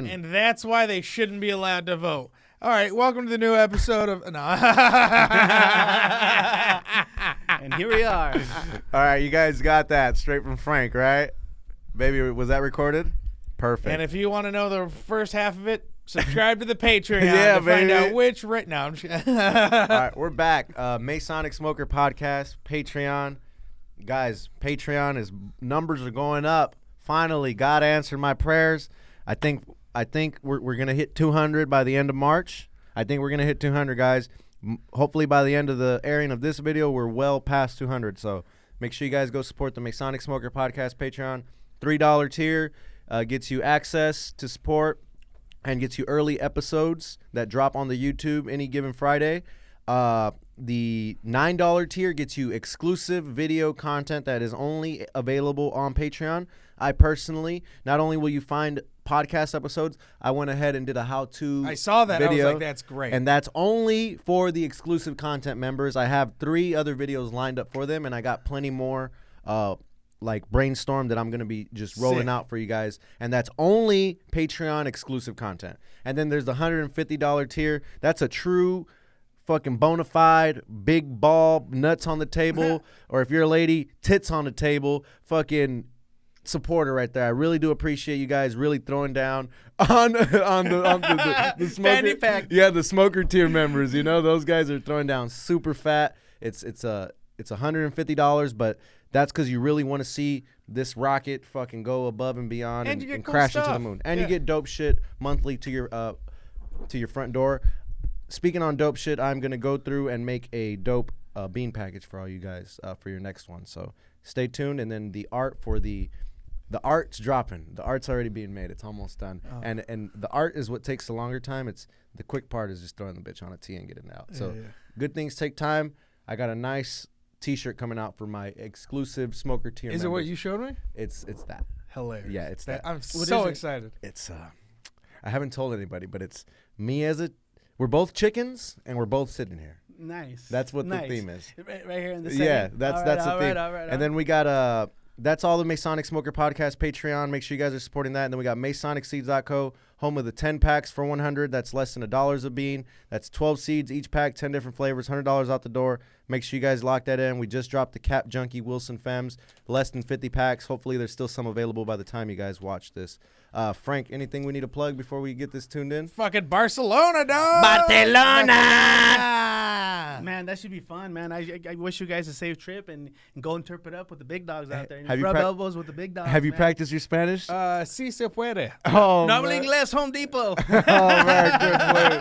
And that's why they shouldn't be allowed to vote. All right, welcome to the new episode of... No. And here we are. All right, you guys got that straight from Frank, right? Baby, was that recorded? Perfect. And if you want to know the first half of it, subscribe to the Patreon Yeah, to find baby. out which... No, I'm just... All right, we're back. Masonic Smoker Podcast, Patreon. Guys, Patreon numbers are going up. Finally, God answered my prayers. I think we're gonna hit 200 by the end of March. I think we're gonna hit 200, guys. Hopefully by the end of the airing of this video, we're well past 200. So make sure you guys go support the Masonic Smoker Podcast Patreon. $3 tier gets you access to support and gets you early episodes that drop on the YouTube any given Friday. The $9 tier gets you exclusive video content that is only available on Patreon. I personally, not only will you find podcast episodes, I went ahead and did a how-to I saw that. video, I was like, that's great. and that's only for the exclusive content members. I have 3 other videos lined up for them, and I got plenty more like brainstorm that I'm going to be just rolling out for you guys. And that's only Patreon exclusive content. And then there's the $150 tier. That's a true fucking bona fide, big ball, nuts on the table, or if you're a lady, tits on the table, fucking supporter right there. I really do appreciate you guys really throwing down on the smoker. Fanny pack. Yeah, the smoker tier members. You know, those guys are throwing down super fat. It's $150, but that's because you really want to see this rocket fucking go above and beyond and cool crash stuff. into the moon. And you get dope shit monthly to your front door. Speaking on dope shit, I'm gonna go through and make a dope bean package for all you guys for your next one. So stay tuned. And then the art's dropping. The art's already being made. It's almost done. Oh. And the art is what takes the longer time. It's the quick part is just throwing the bitch on a tee and getting it out. So good things take time. I got a nice T-shirt coming out for my exclusive smoker tier. Is members. it what you showed me? It's that. Hilarious. Yeah, it's that. I'm so excited. It's I haven't told anybody, but it's me as a. We're both chickens and we're both sitting here. Nice. That's what the theme is. Right here in the center. Yeah, that's the theme. All right. And then we got that's all the Masonic Smoker Podcast Patreon. Make sure you guys are supporting that. And then we got MasonicSeeds.co, home of the 10 packs for $100. That's less than $1 a bean. That's 12 seeds each pack, 10 different flavors, $100 out the door. Make sure you guys lock that in. We just dropped the Cap Junkie Wilson Fems, less than 50 packs. Hopefully there's still some available by the time you guys watch this. Frank, anything we need to plug before we get this tuned in? Fucking Barcelona, dog. Barcelona. Man, that should be fun, man. I wish you guys a safe trip and go interpret up with the big dogs out there. Have you rub elbows with the big dogs. Have you practiced your Spanish? Sí se puede. Oh, No habla inglés, Home Depot. Oh, man, good play.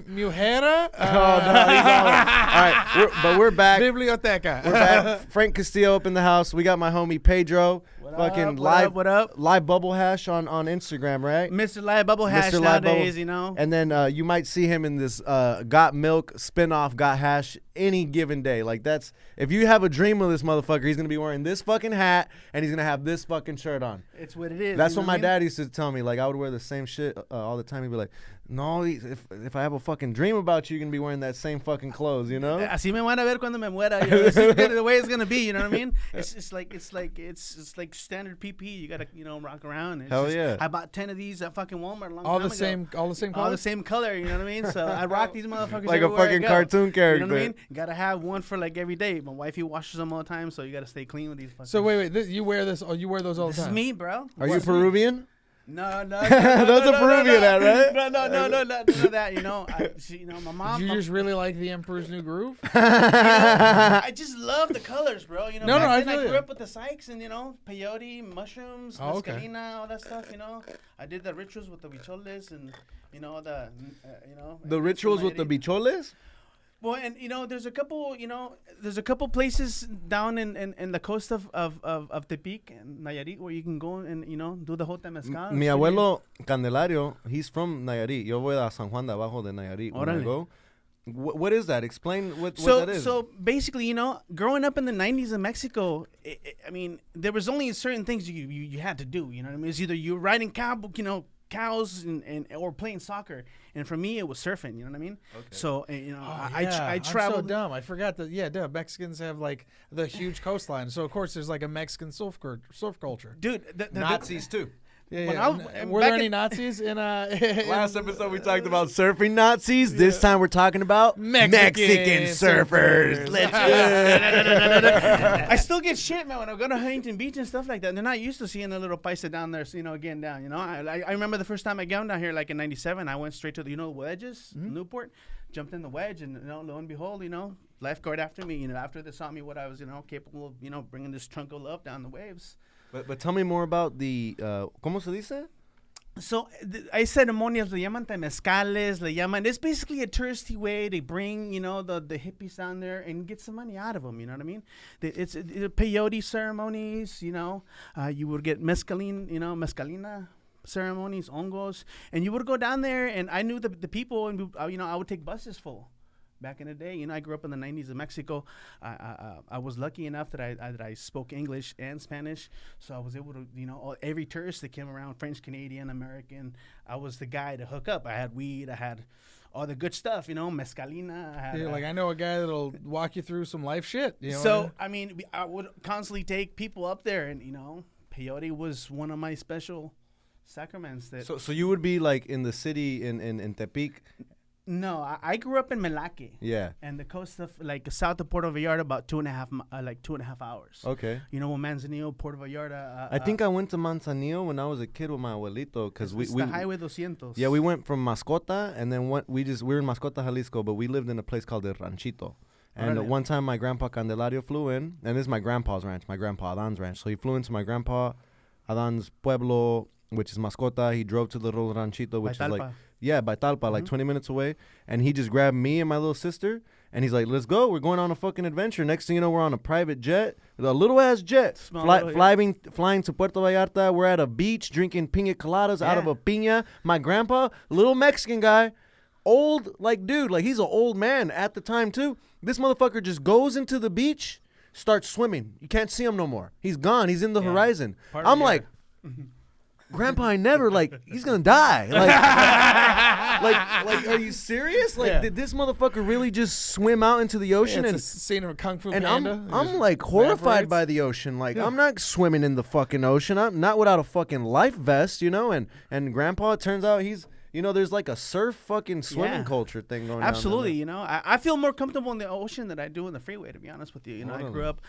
Mujer. Oh, no, he's all right. But we're back. Biblioteca. We're back. Frank Castillo up in the house. We got my homie Pedro. What up? Live bubble hash on Instagram, right? Mr. Live Bubble Hash Mr. Live nowadays, Bubble. you know. And then you might see him in this Got Milk spinoff Got Hash any given day. Like that's if you have a dream of this motherfucker, he's gonna be wearing this fucking hat and he's gonna have this fucking shirt on. It's what it is. That's you know what my I mean? dad used to tell me. Like I would wear the same shit all the time. He'd be like, "No, if I have a fucking dream about you, you're gonna be wearing that same fucking clothes, you know." Así me van a ver cuando me muera. You know? This is the way it's gonna be. You know what I mean? It's like standard PP. You gotta rock around. It's Hell just, yeah! I bought 10 of these at fucking Walmart a long all time the ago. same color. All the same color. You know what I mean? So I rock these motherfuckers Like a everywhere I fucking go. cartoon character. You know what I mean? Gotta have one for like every day. My wifey washes them all the time, so you gotta stay clean with these. So wait, you wear this? Oh, you wear those all the This time? is me, bro. Are you Peruvian? No. That's a Peruvian hat, right? No, none of that. You know, my mom. Did you just really like the Emperor's New Groove? I just love the colors, bro. You know, No, back I then I feel grew you. up with the Sykes and peyote, mushrooms, Oh, okay. mescalina, all that stuff. You know, I did the rituals with the bicholes and The rituals with the bicholes? Well, and there's a couple places down in the coast of Tepic and Nayarit where you can go and do the whole temazcal. Mi abuelo Candelario, he's from Nayarit. Yo voy a San Juan de Abajo de Nayarit when I Órale. go. What is that? Explain what that is. So basically, growing up in the 90s in Mexico, I mean, there was only certain things you had to do. You know what I mean? It's either you're riding cows and or playing soccer, and for me it was surfing. You know what I mean? Okay. So I traveled. I'm so dumb. I forgot that. Yeah, duh. Mexicans have like the huge coastline, so of course there's like a Mexican surf culture. Dude, Nazis too. Were there any Nazis in Last episode we talked about surfing Nazis. This time we're talking about Mexican surfers. Let's I still get shit, man, when I go to Huntington Beach and stuff like that. They're not used to seeing a little paisa down there, getting down. I remember the first time I got down here, like in '97. I went straight to the wedges, Newport, jumped in the wedge, and lo and behold, lifeguard after me. After they saw me, what I was, capable of, bringing this trunk of love down the waves. But tell me more about the ¿cómo se dice? So hay ceremonias, le llaman temezcales, le llaman. It's basically a touristy way. They bring, the hippies down there and get some money out of them. You know what I mean? It's peyote ceremonies. You would get mezcalina ceremonies, hongos, and you would go down there. And I knew the people, and I would take buses full. Back in the day, I grew up in the 90s in Mexico. I was lucky enough that I spoke English and Spanish, so I was able to, every tourist that came around, French, Canadian, American, I was the guy to hook up. I had weed, I had all the good stuff, mezcalina. I know a guy that'll walk you through some life shit. I would constantly take people up there, and peyote was one of my special sacraments. So you would be like in the city in Tepic. No, I grew up in Melake. Yeah. And the coast of south of Puerto Vallarta, about 2.5 hours. Okay. Manzanillo, Puerto Vallarta. I think I went to Manzanillo when I was a kid with my abuelito because we the Highway 200. Yeah, we went from Mascota and then we were in Mascota, Jalisco, but we lived in a place called El Ranchito. And one time my grandpa Candelario flew in, and this is my grandpa's ranch, my grandpa Adan's ranch. So he flew into my grandpa Adan's pueblo, which is Mascota. He drove to the little Ranchito, which is like. Yeah, by Talpa, like 20 minutes away. And he just grabbed me and my little sister. And he's like, let's go. We're going on a fucking adventure. Next thing you know, we're on a private jet. A little-ass jet. Flying to Puerto Vallarta. We're at a beach drinking piña coladas out of a piña. My grandpa, little Mexican guy, old, dude, he's an old man at the time, too. This motherfucker just goes into the beach, starts swimming. You can't see him no more. He's gone. He's in the horizon. I'm like... Grandpa, I never, he's going to die. Are you serious? Did this motherfucker really just swim out into the ocean? It's a scene of a Kung Fu and Panda. I'm horrified by the ocean. I'm not swimming in the fucking ocean. I'm not without a fucking life vest, And Grandpa, it turns out he's... there's a surf fucking swimming culture thing going on. Absolutely, I feel more comfortable in the ocean than I do in the freeway, to be honest with you. I grew up,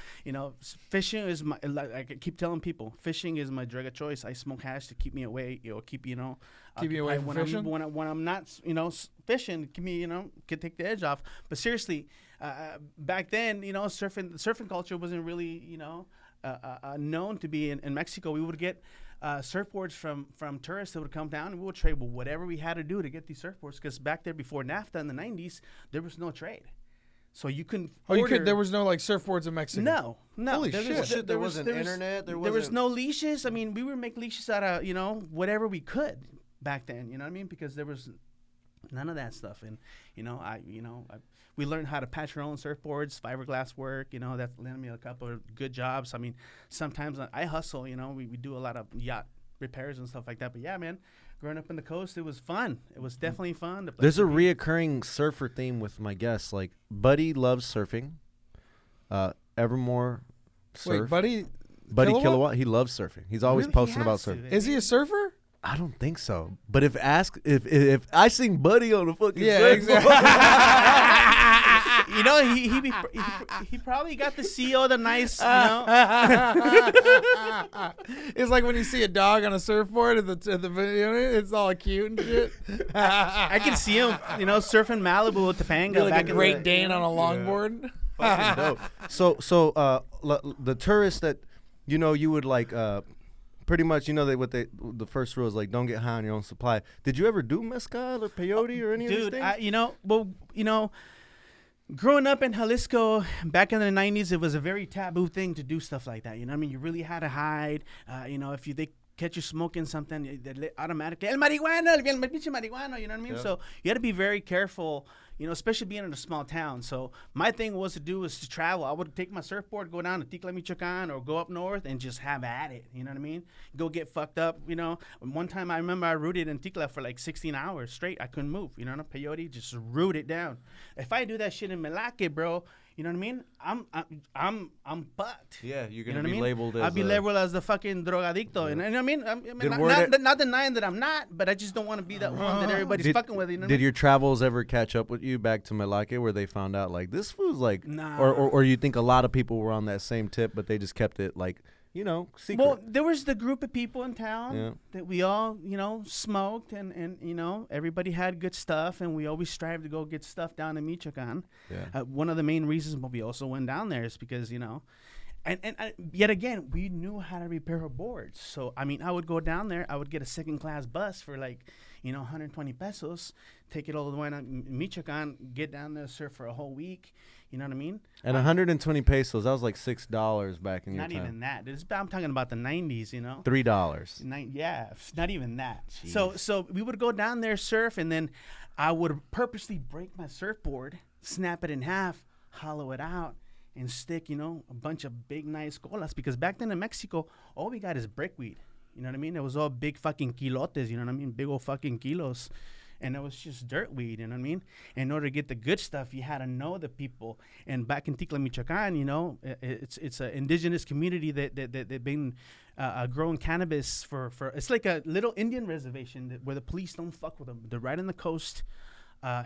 fishing is my, I keep telling people, fishing is my drug of choice. I smoke hash to keep me away, keep you away from fishing? When I'm not, fishing, keep me, can take the edge off. But seriously, back then, surfing culture wasn't really, known to be in Mexico. We would get surfboards from tourists that would come down, and we would trade whatever we had to do to get these surfboards. Because back there before NAFTA in the 90s, there was no trade, so you couldn't. There was no surfboards in Mexico. No. Holy shit! There wasn't internet. There was no leashes. I mean, we would make leashes out of whatever we could back then. You know what I mean? Because there was none of that stuff, and we learned how to patch our own surfboards, fiberglass work. That landed me a couple of good jobs. I mean, sometimes I hustle. We do a lot of yacht repairs and stuff like that. But yeah, man, growing up in the coast, it was fun. It was definitely fun. There's a reoccurring surfer theme with my guests. Buddy loves surfing. Evermore surf. Wait, Buddy Kilowatt, he loves surfing. He's always posting about surfing. Is he a surfer? I don't think so. But if I sing Buddy on the fucking surfboard, exactly. he probably got the CEO the nice, It's like when you see a dog on a surfboard at the video, it's all cute and shit. I can see him, surfing Malibu with Topanga. Like a Great Dane on a longboard. Fucking dope. So the tourists that you would pretty much, the first rule is don't get high on your own supply. Did you ever do mezcal or peyote or any of these things? Growing up in Jalisco back in the 90s, it was a very taboo thing to do stuff like that. You really had to hide. If they catch you smoking something, they automatically, el marihuana, el pinche marihuana, you know what I mean? Yeah. So you had to be very careful, especially being in a small town. So my thing was to travel. I would take my surfboard, go down to Tecla, Michoacan, or go up north and just have at it, you know what I mean? Go get fucked up, One time I remember I rooted in Tecla for 16 hours straight. I couldn't move, peyote, just root it down. If I do that shit in Melake, bro, You know what I mean? I'm fucked. Yeah, you're You gonna know what be I mean? labeled as. I'll be labeled as the fucking drogadicto, and I mean, Did word not denying that I'm not, but I just don't want to be that one that everybody's fucking with. You know what I Did mean? your travels ever catch up with you back to Malake, where they found out like this food's like, Nah. or you think a lot of people were on that same tip, but they just kept it like, secret. Well, there was the group of people in town Yeah. that we all, smoked, and everybody had good stuff, and we always strive to go get stuff down in Michoacan. Yeah. One of the main reasons why we also went down there is because, yet again, we knew how to repair our boards. So, I mean, I would go down there, I would get a second-class bus for like, 120 pesos, take it all the way to Michoacan, get down there, surf for a whole week. You know what I mean? And 120 pesos, that was like $6 back in your Not time. even that. I'm talking about the 90s, $3. Yeah, not even that. So we would go down there, surf, and then I would purposely break my surfboard, snap it in half, hollow it out, and stick, a bunch of big, nice colas. Because back then in Mexico, all we got is brickweed. You know what I mean? It was all big fucking kilotes, you know what I mean? Big old fucking kilos. And it was just dirt weed, you know what I mean? In order to get the good stuff, you had to know the people. And back in Tikla, Michoacan, it's an indigenous community that they've been growing cannabis for. It's like a little Indian reservation where the police don't fuck with them. They're right on the coast.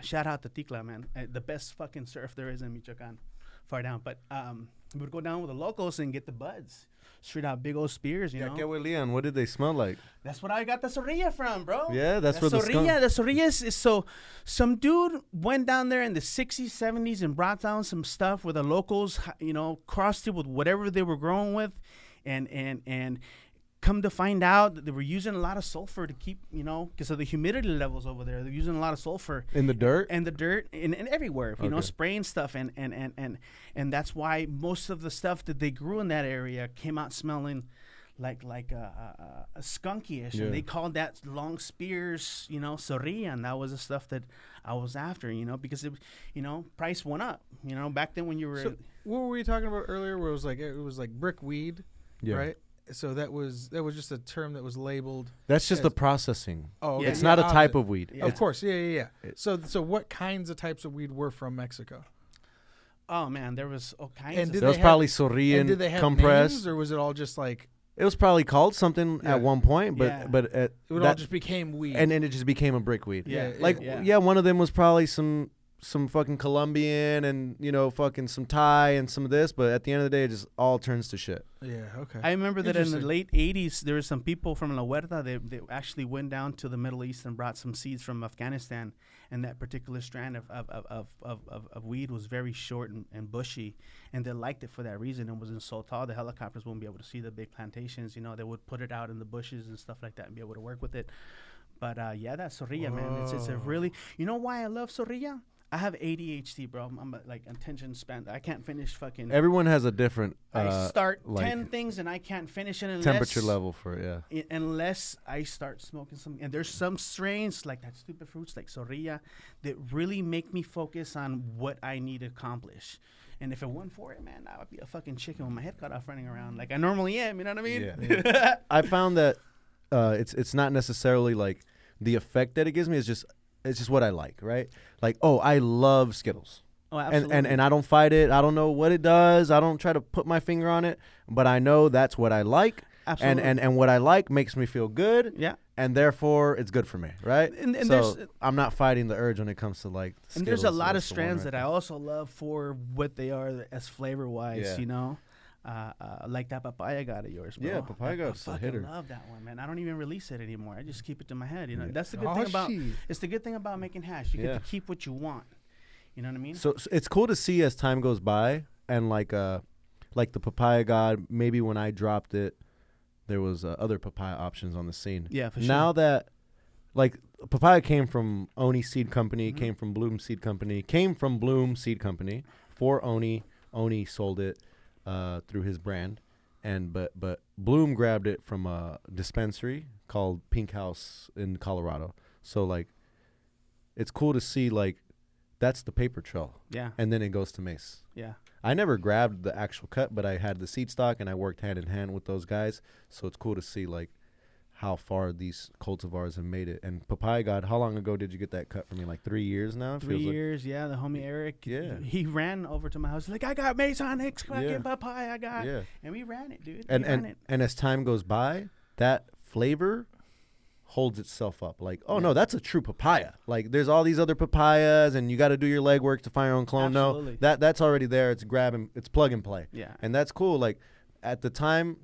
Shout out to Tikla, man. The best fucking surf there is in Michoacan, far down. But we would go down with the locals and get the buds. Straight out big old spears, you know. ¿Qué huelían? What did they smell like? That's what I got the sorrilla from, bro. Yeah, that's where the sorrilla is so some dude went down there in the 60s, 70s and brought down some stuff where the locals, crossed it with whatever they were growing with, and come to find out that they were using a lot of sulfur to keep, because of the humidity levels over there. They're using a lot of sulfur in the dirt and everywhere, spraying stuff, and that's why most of the stuff that they grew in that area came out smelling like a skunky-ish, and they called that long spears, sorrilla, and that was the stuff that I was after, because it, price went up, back then when you were. So what were we talking about earlier? Where it was like brick weed, right? So that was just a term that was labeled. That's just the processing. Oh, okay. It's not a type of weed. Yeah. Of course, yeah. So what kinds of types of weed were from Mexico? Oh man, there was all kinds. And there was probably sorrilla and did they have compressed, names, or was it all just like? It was probably called something at one point, but it all just became weed, and then it just became a brick weed. Yeah, one of them was probably some fucking Colombian and fucking some Thai and some of this, but at the end of the day, it just all turns to shit. Yeah, okay. I remember that in the late 80s, there were some people from La Huerta. They actually went down to the Middle East and brought some seeds from Afghanistan, and that particular strand of weed was very short and bushy, and they liked it for that reason. It wasn't so tall. The helicopters wouldn't be able to see the big plantations. They would put it out in the bushes and stuff like that and be able to work with it. But that sorrilla, man, it's a really. You know why I love sorrilla? I have ADHD, bro. I'm like attention span. I can't finish fucking. Everyone has a different. I start 10 things and I can't finish it unless temperature level for it. Unless I start smoking some. And there's some strains like that stupid fruits like sorrilla that really make me focus on what I need to accomplish. And if it wasn't for it, man, I would be a fucking chicken with my head cut off running around like I normally am. You know what I mean? Yeah. I found that it's not necessarily like the effect that it gives me. It's just what I like, right? Like, I love Skittles. Oh, absolutely. And I don't fight it. I don't know what it does. I don't try to put my finger on it, but I know that's what I like. Absolutely. And what I like makes me feel good. Yeah. And therefore, it's good for me, right? And so I'm not fighting the urge when it comes to like Skittles. And there's a lot of strands that I also love for what they are as flavor-wise, like that papaya god of yours, bro. Yeah, papaya god's a hitter. I love that one, man. I don't even release it anymore. I just keep it to my head. That's the good thing about. It's the good thing about making hash. You get to keep what you want. You know what I mean? So it's cool to see as time goes by, and like the papaya god. Maybe when I dropped it, there was other papaya options on the scene. Yeah, for sure. Now that like papaya came from Oni Seed Company, came from Bloom Seed Company, for Oni. Oni sold it through his brand, but Bloom grabbed it from a dispensary called Pink House in Colorado. So like, it's cool to see like that's the paper trail. Yeah. And then it goes to Mace. Yeah. I never grabbed the actual cut, but I had the seed stock and I worked hand in hand with those guys. So it's cool to see like how far these cultivars have made it. And Papaya God, how long ago did you get that cut for me? Like 3 years now? It 3 feels years, yeah. The homie Eric, Yeah. he ran over to my house. Like, I got Masonic fucking Yeah. papaya. I got, Yeah. and we ran it, dude. And as time goes by, that flavor holds itself up. Like, oh no, that's a true papaya. Like, there's all these other papayas, and you got to do your legwork to find your own clone. Absolutely. No, that's already there. It's it's plug and play. Yeah. And that's cool. Like, at the time,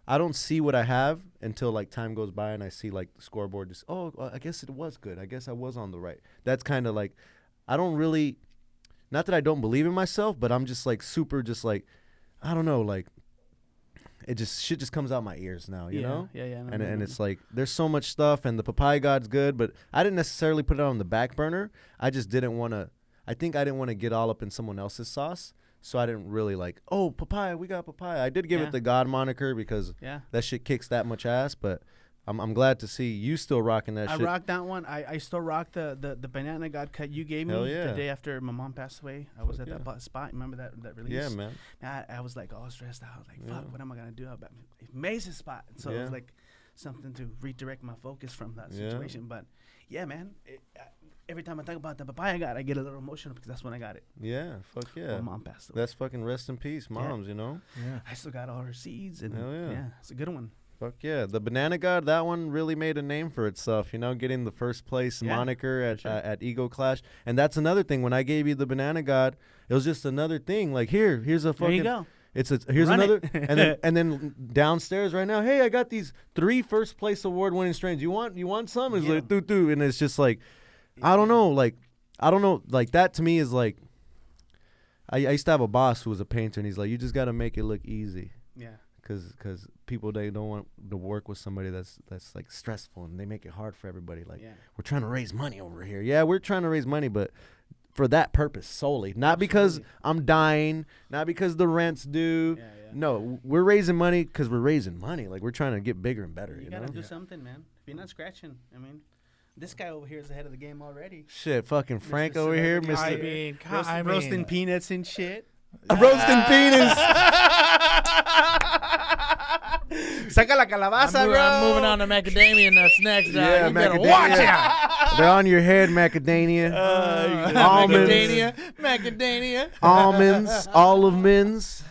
I don't see what I have until like time goes by and I see like the scoreboard. Just I guess it was good. I guess I was on the right. That's kind of like, I don't really, not that I don't believe in myself, but I'm just like super, just like, I don't know, like, it just shit just comes out my ears now, you know? Yeah. No, And it's like, there's so much stuff, and the Papaya God's good, but I didn't necessarily put it on the back burner. I just didn't want to. I think I didn't want to get all up in someone else's sauce. So I didn't really like, oh, papaya, we got papaya. I did give it the God moniker because that shit kicks that much ass, but I'm glad to see you still rocking that shit. I rocked that one. I still rock the banana God cut you gave me the day after my mom passed away. I was at that spot. Remember that release? Yeah, man. I was like all stressed out. Like, fuck, what am I going to do about Mason spot? So it was like something to redirect my focus from that situation. But yeah, man. Every time I think about the papaya God, I get a little emotional because that's when I got it. Yeah, fuck yeah. My mom passed away. That's fucking rest in peace, moms, you know? Yeah. I still got all her seeds. And hell yeah. Yeah, it's a good one. Fuck yeah. The Banana God, that one really made a name for itself, you know, getting the first place moniker at Ego Clash. And that's another thing. When I gave you the Banana God, it was just another thing. Like, here's a fucking... There you go. Here's Run another, it. and then downstairs right now, hey, I got these 3 first place award winning strains. You want some? It's like doo, and it's just like, I don't know, like that to me is like, I used to have a boss who was a painter, and he's like, you just got to make it look easy. Yeah. Because people, they don't want to work with somebody that's like stressful, and they make it hard for everybody. Like, we're trying to raise money over here. Yeah, we're trying to raise money, but for that purpose solely, not because I'm dying, not because the rent's due. Yeah. No, we're raising money because we're raising money. Like, we're trying to get bigger and better. You gotta know? do something, man. If you're not scratching, I mean, this guy over here is ahead of the game already. Shit, fucking Frank over here, Mr. Roasting peanuts and shit. Roasting penis. Saca la calabaza, bro. I'm moving on to macadamia nuts next. Yeah, you better macadamia. watch out. They're on your head, macadamia. Almonds. Macadamia. Almonds. Olive mints.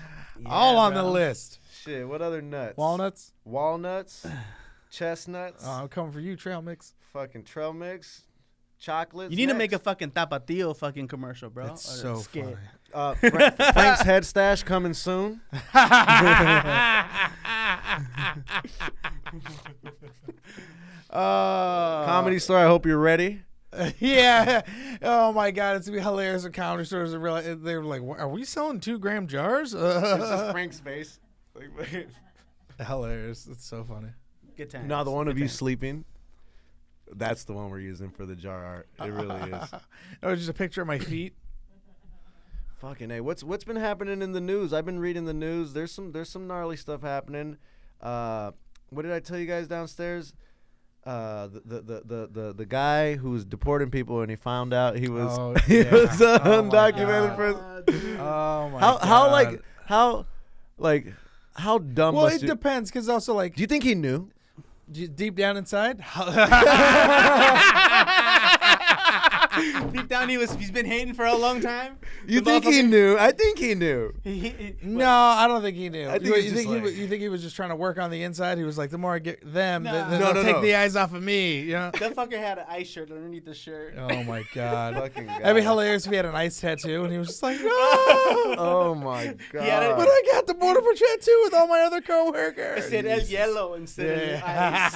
All on the list. Shit, what other nuts? Walnuts. Walnuts. Chestnuts. I'm coming for you, trail mix. Fucking trail mix. Chocolates. You need to make a fucking Tapatio fucking commercial, bro. It's so funny. Frank's head stash coming soon. Comedy Store, I hope you're ready. Yeah. Oh my God, it's gonna be hilarious. At comedy stores, they were like, "Are we selling 2-gram jars?" It's just Frank's face. Hilarious. It's so funny. Good time. No, the one of you sleeping. That's the one we're using for the jar art. It really is. It was just a picture of my feet. Fucking A. What's been happening in the news? I've been reading the news. There's some gnarly stuff happening. What did I tell you guys downstairs? The guy who was deporting people, and he found out he was undocumented person. Oh my God. How dumb? Well, it depends, because also, like, do you think he knew? Deep down inside? Deep down, he's been hating for a long time. You think he knew? I think he knew. No, I don't think he knew. I think you think he was just trying to work on the inside? He was like, the more I get them, No. they'll take the eyes off of me. You know? That fucker had an ice shirt underneath the shirt. Oh my God. Fucking God. That'd be hilarious if he had an ice tattoo and he was just like, no. Oh my God. But I got the Border Patrol tattoo with all my other coworkers. I said El Hielo instead of ice.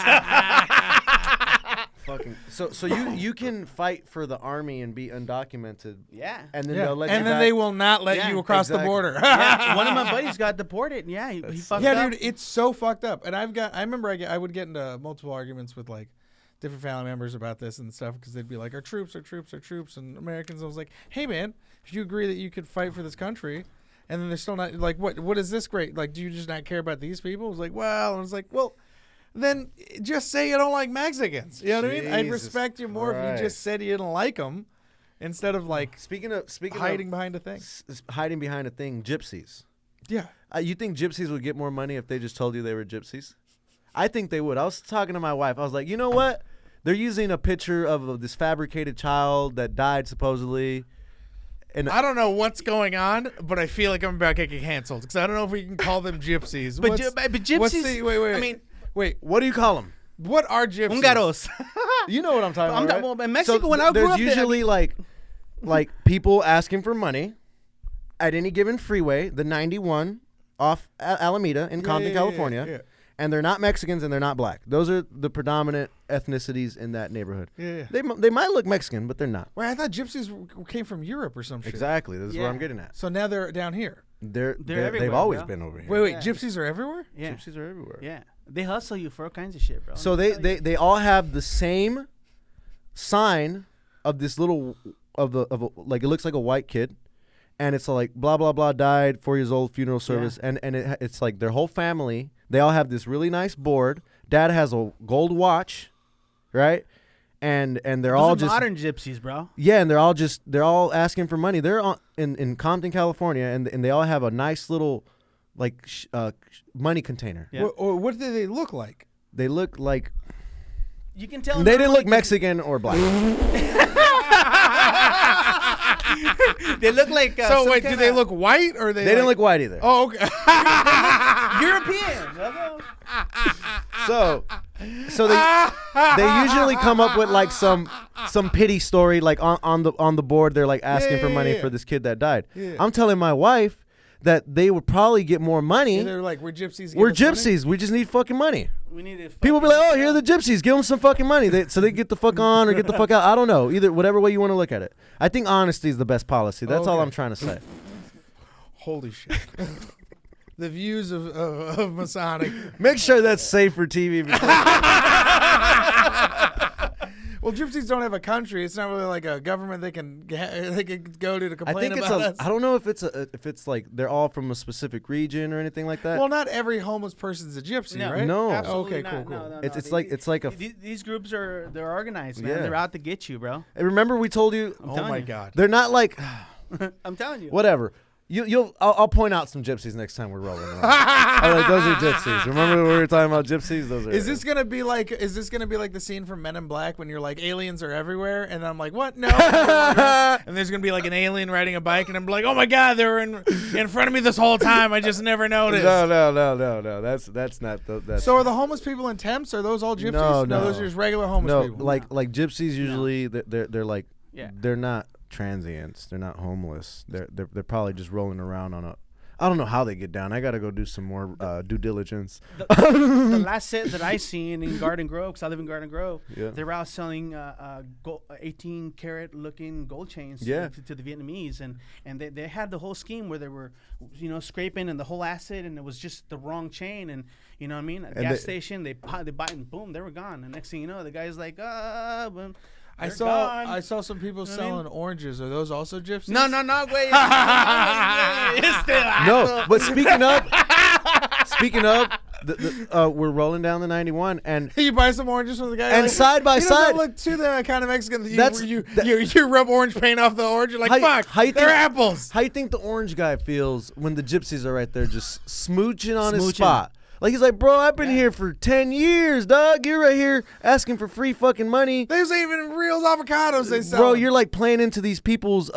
Fucking so you can fight for the army and be undocumented. Yeah. And then they'll let you and then back. they will not let you across the border. Yeah, one of my buddies got deported. Yeah, he fucked up. Yeah, dude, it's so fucked up. And I remember I would get into multiple arguments with like different family members about this and stuff, because they'd be like, our troops, and Americans. I was like, hey man, if you agree that you could fight for this country, and then they're still not, like, what is this great? Like, do you just not care about these people? I was like, well, and I was like, well, then just say you don't like Mexicans. You know what I mean? I'd respect you more if you just said you didn't like them, instead of like speaking of hiding behind a thing. Hiding behind a thing, gypsies. Yeah. You think gypsies would get more money if they just told you they were gypsies? I think they would. I was talking to my wife. I was like, you know what? They're using a picture of this fabricated child that died supposedly. And I don't know what's going on, but I feel like I'm about to get canceled because I don't know if we can call them gypsies. But gypsies. What's the, wait. I mean, wait. what do you call them? What are gypsies? Húngaros. You know what I'm talking about, right? Well, in Mexico, when I grew there's up, usually like people asking for money at any given freeway, the 91 off Alameda in Compton, California. Yeah. And they're not Mexicans and they're not black. Those are the predominant ethnicities in that neighborhood. Yeah. They might look Mexican, but they're not. Wait, I thought gypsies came from Europe or some shit. Exactly. This is what I'm getting at. So now they're down here. They're everywhere, they've always bro. been over here. Wait, Yeah. gypsies are everywhere? Yeah. Gypsies are everywhere. Yeah. They hustle you for all kinds of shit, bro. So they all have the same sign of this little like it looks like a white kid, and it's like blah blah blah died 4 years old funeral service, and it's like their whole family. They all have this really nice board. Dad has a gold watch, right? And they're Those all are just modern gypsies, bro. yeah, and they're all asking for money. They're in Compton, California, and they all have a nice little like money container. Yeah. Or what do they look like? They look like You can tell. they didn't normally look Mexican or black. They look like. So wait, do they look white or they? They didn't look white either. Oh, okay. European? brother. So they usually come up with like some pity story like on the board. They're like asking for money for this kid that died. Yeah. I'm telling my wife that they would probably get more money. And they're like, we're gypsies. We're give us money?" gypsies. We just need fucking money. We need to. People be like, oh, here are the gypsies. Give them some fucking money. So they get the fuck on or get the fuck out. I don't know. Either whatever way you want to look at it. I think honesty is the best policy. That's all Okay. I'm trying to say. Holy shit. The views of Masonic. Make sure that's safe for TV. Well, gypsies don't have a country. It's not really like a government they can go to I complain think it's about us. I don't know if it's like they're all from a specific region or anything like that. Well, not every homeless person's a gypsy, No, right? No. absolutely Okay, not. cool. No, It's no. like a. These groups they're organized, man. Yeah. They're out to get you, bro. Remember we told you Oh telling my you. god. they're not like I'm telling you. whatever. I'll point out some gypsies next time we're rolling around. I'm like, those are gypsies. Remember when we were talking about gypsies? Those are. Is this gonna be like the scene from Men in Black when you're like aliens are everywhere and I'm like what no and there's gonna be like an alien riding a bike and I'm like oh my god they were in front of me this whole time I just never noticed. No. That's not. That's So are the homeless people in temps? Are those all gypsies? No. Those are just regular homeless people. like gypsies usually they're like Yeah. they're not transients. They're not homeless. They're probably just rolling around on a. I don't know how they get down. I gotta go do some more due diligence. The last set that I seen in Garden Grove, because I live in Garden Grove, Yeah. they were out selling 18 karat looking gold chains Yeah. to the Vietnamese, and they had the whole scheme where they were, scraping and the whole acid, and it was just the wrong chain, and you know what I mean. At a gas station, they buy and boom, they were gone. And next thing you know, the guy's like, boom. I They're saw gone. I saw some people You know what I mean? selling oranges. Are those also gypsies? No, wait. No, but speaking of, we're rolling down the 91 and. You buy some oranges from the guy, And like, side by he doesn't side- look too the kind of Mexican that That's- you rub orange paint off the orange. You're like, fuck, how you they're think- apples. How you think the orange guy feels when the gypsies are right there just smooching on his Smooching. spot? Like he's like, bro, I've been here for 10 years, dog. You're right here asking for free fucking money. There's even real avocados they sell. Bro, you're like playing into these people's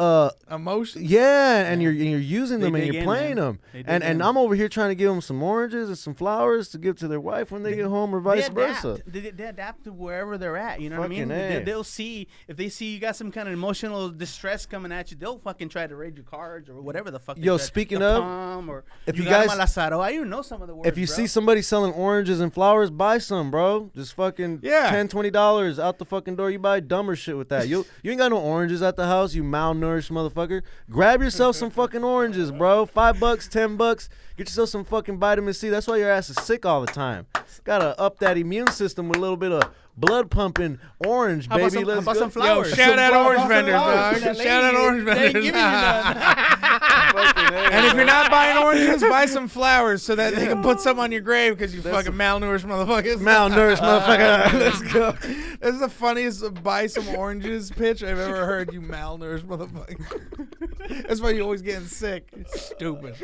emotions. yeah, and you're using them They and dig you're in, playing man. them. They dig And in. I'm over here trying to give them some oranges and some flowers to give to their wife when they get home or vice They versa. adapt. They adapt to wherever they're at. You know what I mean? Fucking A. They'll see if they see you got some kind of emotional distress coming at you. They'll fucking try to raid your cards or whatever the fuck. Yo, they try- speaking the of, palm, or if you you got guys- malasaro, I even know some of the words. If you bro. see somebody selling oranges and flowers, buy some, bro. Just fucking Yeah. $10, $20 out the fucking door. You buy dumber shit with that. You ain't got no oranges at the house, you malnourished motherfucker. Grab yourself some fucking oranges, bro. $5, $10. Get yourself some fucking vitamin C. That's why your ass is sick all the time. Gotta up that immune system with a little bit of blood pumping orange, How about baby. some- Let's how about go. some flowers? Yo, shout out orange Some vendors, flowers. dog. That Shout out lady, orange they ain't vendors. giving you none. And if you're not buying oranges, buy some flowers so that they can put some on your grave because you fucking malnourished motherfuckers. Malnourished motherfucker. Let's go. This is the funniest buy some oranges pitch I've ever heard, you malnourished motherfucker. That's why you're always getting sick. Stupid.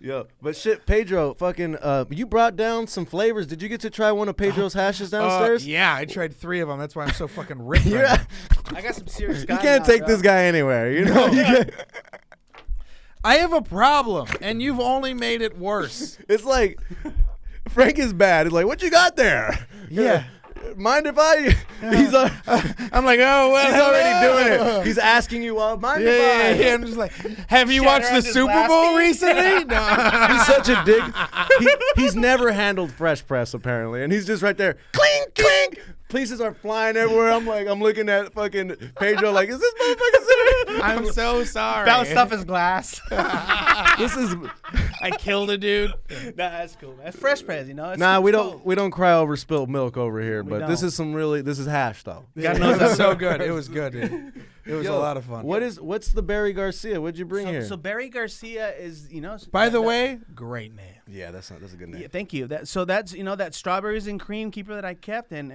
Yo, but shit, Pedro, fucking, you brought down some flavors. Did you get to try one of Pedro's hashes downstairs? Yeah, I tried 3 of them. That's why I'm so fucking ripped. You're- Right now. I got some serious. You can't take this guy anywhere. You know. I have a problem, and you've only made it worse. It's like Frank is bad. He's like, what you got there? Yeah. Mind if I? I'm like, oh well, He's already doing it. He's asking you, mind if I? Yeah. I'm just like, have you Shut watched around the his Super last Bowl game. recently? No. He's such a dick. He's never handled Fresh Press apparently, and he's just right there. Clink, clink. Pieces are flying everywhere. I'm looking at fucking Pedro like, is this motherfucker sitting? I'm so sorry. Bounced off his glass. This is. I killed a dude. Nah, that's cool. That's fresh press, you know. It's Nah, we cold. don't cry over spilled milk over here, We but this don't. is this is hash though. Yeah, God it knows was I'm- so good. It was good, dude. It was a Yo, lot of fun. What's the Barry Garcia? What'd you bring here? So Barry Garcia is, you know. By the way, great name. Yeah, that's a good name. Yeah, thank you. That's that strawberries and cream keeper that I kept, and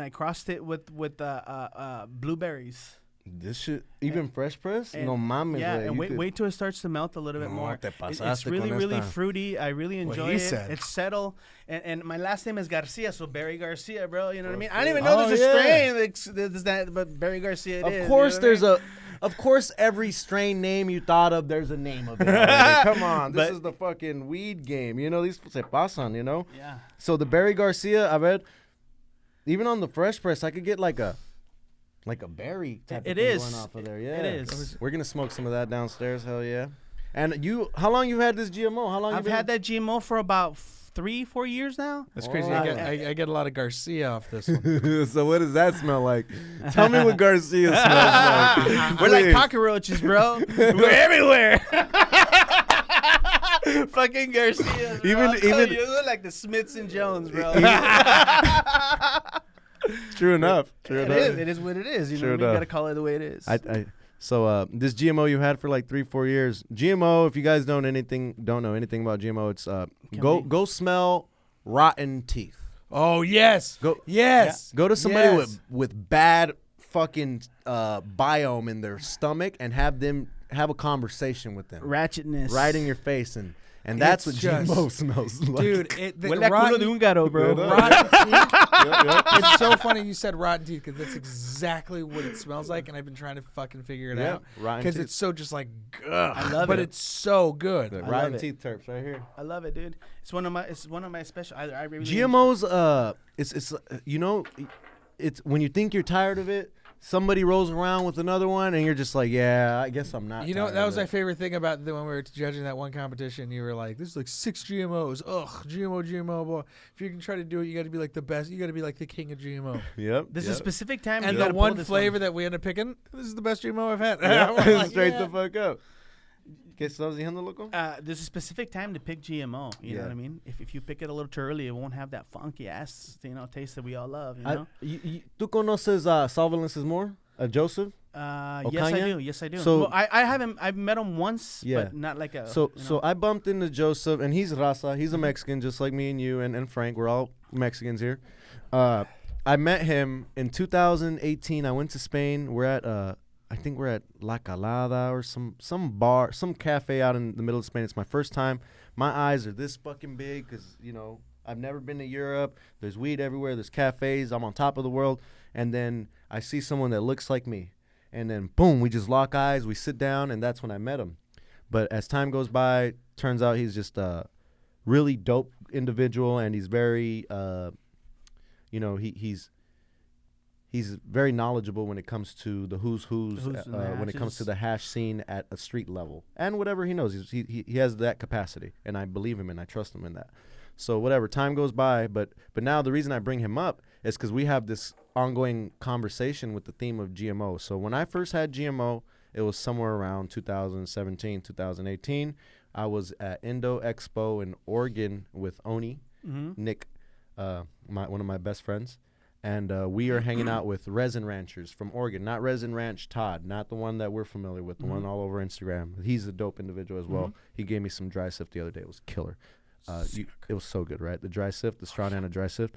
I crossed it with blueberries. This shit, even Fresh Press? And- No mames. Yeah, güey, and you wait, could- wait till it starts to melt a little bit No, more. te It's pasaste really, con really esta. fruity. I really enjoy he it. said. It's settled, and my last name is Garcia, so Barry Garcia, bro. You know what I mean? I didn't even know Oh, there's a yeah. strain there's that, but Barry Garcia it is. Of course, you know what I mean? Of course, every strain name you thought of, there's a name of it. already. Come on, this But- is the fucking weed game. You know, these se pasan, you know? Yeah. So the Barry Garcia, I bet, even on the Fresh Press, I could get like a berry type It of thing is. going off of there. Yeah. It is. We're going to smoke some of that downstairs, hell yeah. And how long you had this GMO? How long I've had that GMO for about 3-4 years now. That's crazy. Oh. I get a lot of Garcia off this one. So what does that smell like? Tell me what Garcia smells like. We're like Please. cockroaches, bro. We're everywhere. Fucking Garcia. Even- You even- look like the Smiths and Jones, bro. True enough. True It enough. is. It is what it is. You Sure know, you enough. gotta call it the way it is. So this GMO you had for like 3-4 years. GMO, if you guys don't know anything about GMO, it's go smell rotten teeth. Oh yes. Go Yes. Go to somebody Yes. with bad fucking biome in their stomach and have a conversation with them. Ratchetness. Right in your face and that's what It's just- GMO smells like. Dude, Huele a culo de húngaro, bro. rotten teeth. It's so funny you said rotten teeth because that's exactly what it smells like, and I've been trying to fucking figure it Yeah, out rotten because teeth. it's so just like, ugh. I love but it. it's so good. The love rotten it. teeth terps right here. I love it, dude. It's one of my special. I really GMOs, it's you know, it's when you think you're tired of it, somebody rolls around with another one, and you're just like, yeah, I guess I'm not. You know, tired that of was my it. favorite thing about when we were judging that one competition. You were like, "This is like 6 GMOs. Ugh, GMO, boy. If you can try to do it, you got to be like the best. You got to be like the king of GMO." Yep. There's a specific time. And you the gotta pull one this flavor that we ended up picking, this is the best GMO I've had. Yeah, We're like, straight yeah. the fuck up. ¿Qué estás diciendo, loco? There's a specific time to pick GMO. You know Yeah. what I mean? If you pick it a little too early, it won't have that funky ass taste that we all love. You know? ¿Tú conoces Solventless is more? Yes, Joseph? I Ocaña? do. Yes, I do. So- Well, I haven't. I've met him once, Yeah. but not like a. So you know. so I bumped into Joseph, and he's Raza. He's a Mexican, just like me and you and Frank. We're all Mexicans here. I met him in 2018. I went to Spain. We're at I think we're at La Calada or some bar, some cafe out in the middle of Spain. It's my first time. My eyes are this fucking big because, you know, I've never been to Europe. There's weed everywhere. There's cafes. I'm on top of the world. And then I see someone that looks like me. And then, boom, we just lock eyes. We sit down, and that's when I met him. But as time goes by, turns out he's just a really dope individual, and he's very, you know, he's very knowledgeable when it comes to the who's and the when it comes to hashes. the hash scene at a street level and whatever he knows. He has that capacity, and I believe him and I trust him in that. So whatever, time goes by, but now the reason I bring him up is because we have this ongoing conversation with the theme of GMO. So when I first had GMO, it was somewhere around 2017, 2018. I was at Indo Expo in Oregon with Oni, Nick, one of my best friends. And we are hanging out with resin ranchers from Oregon, not Resin Ranch Todd, not the one that we're familiar with, the one all over Instagram. He's a dope individual as well. He gave me some dry sift the other day. It was killer. It was so good, right? The dry sift, the straw and dry sift.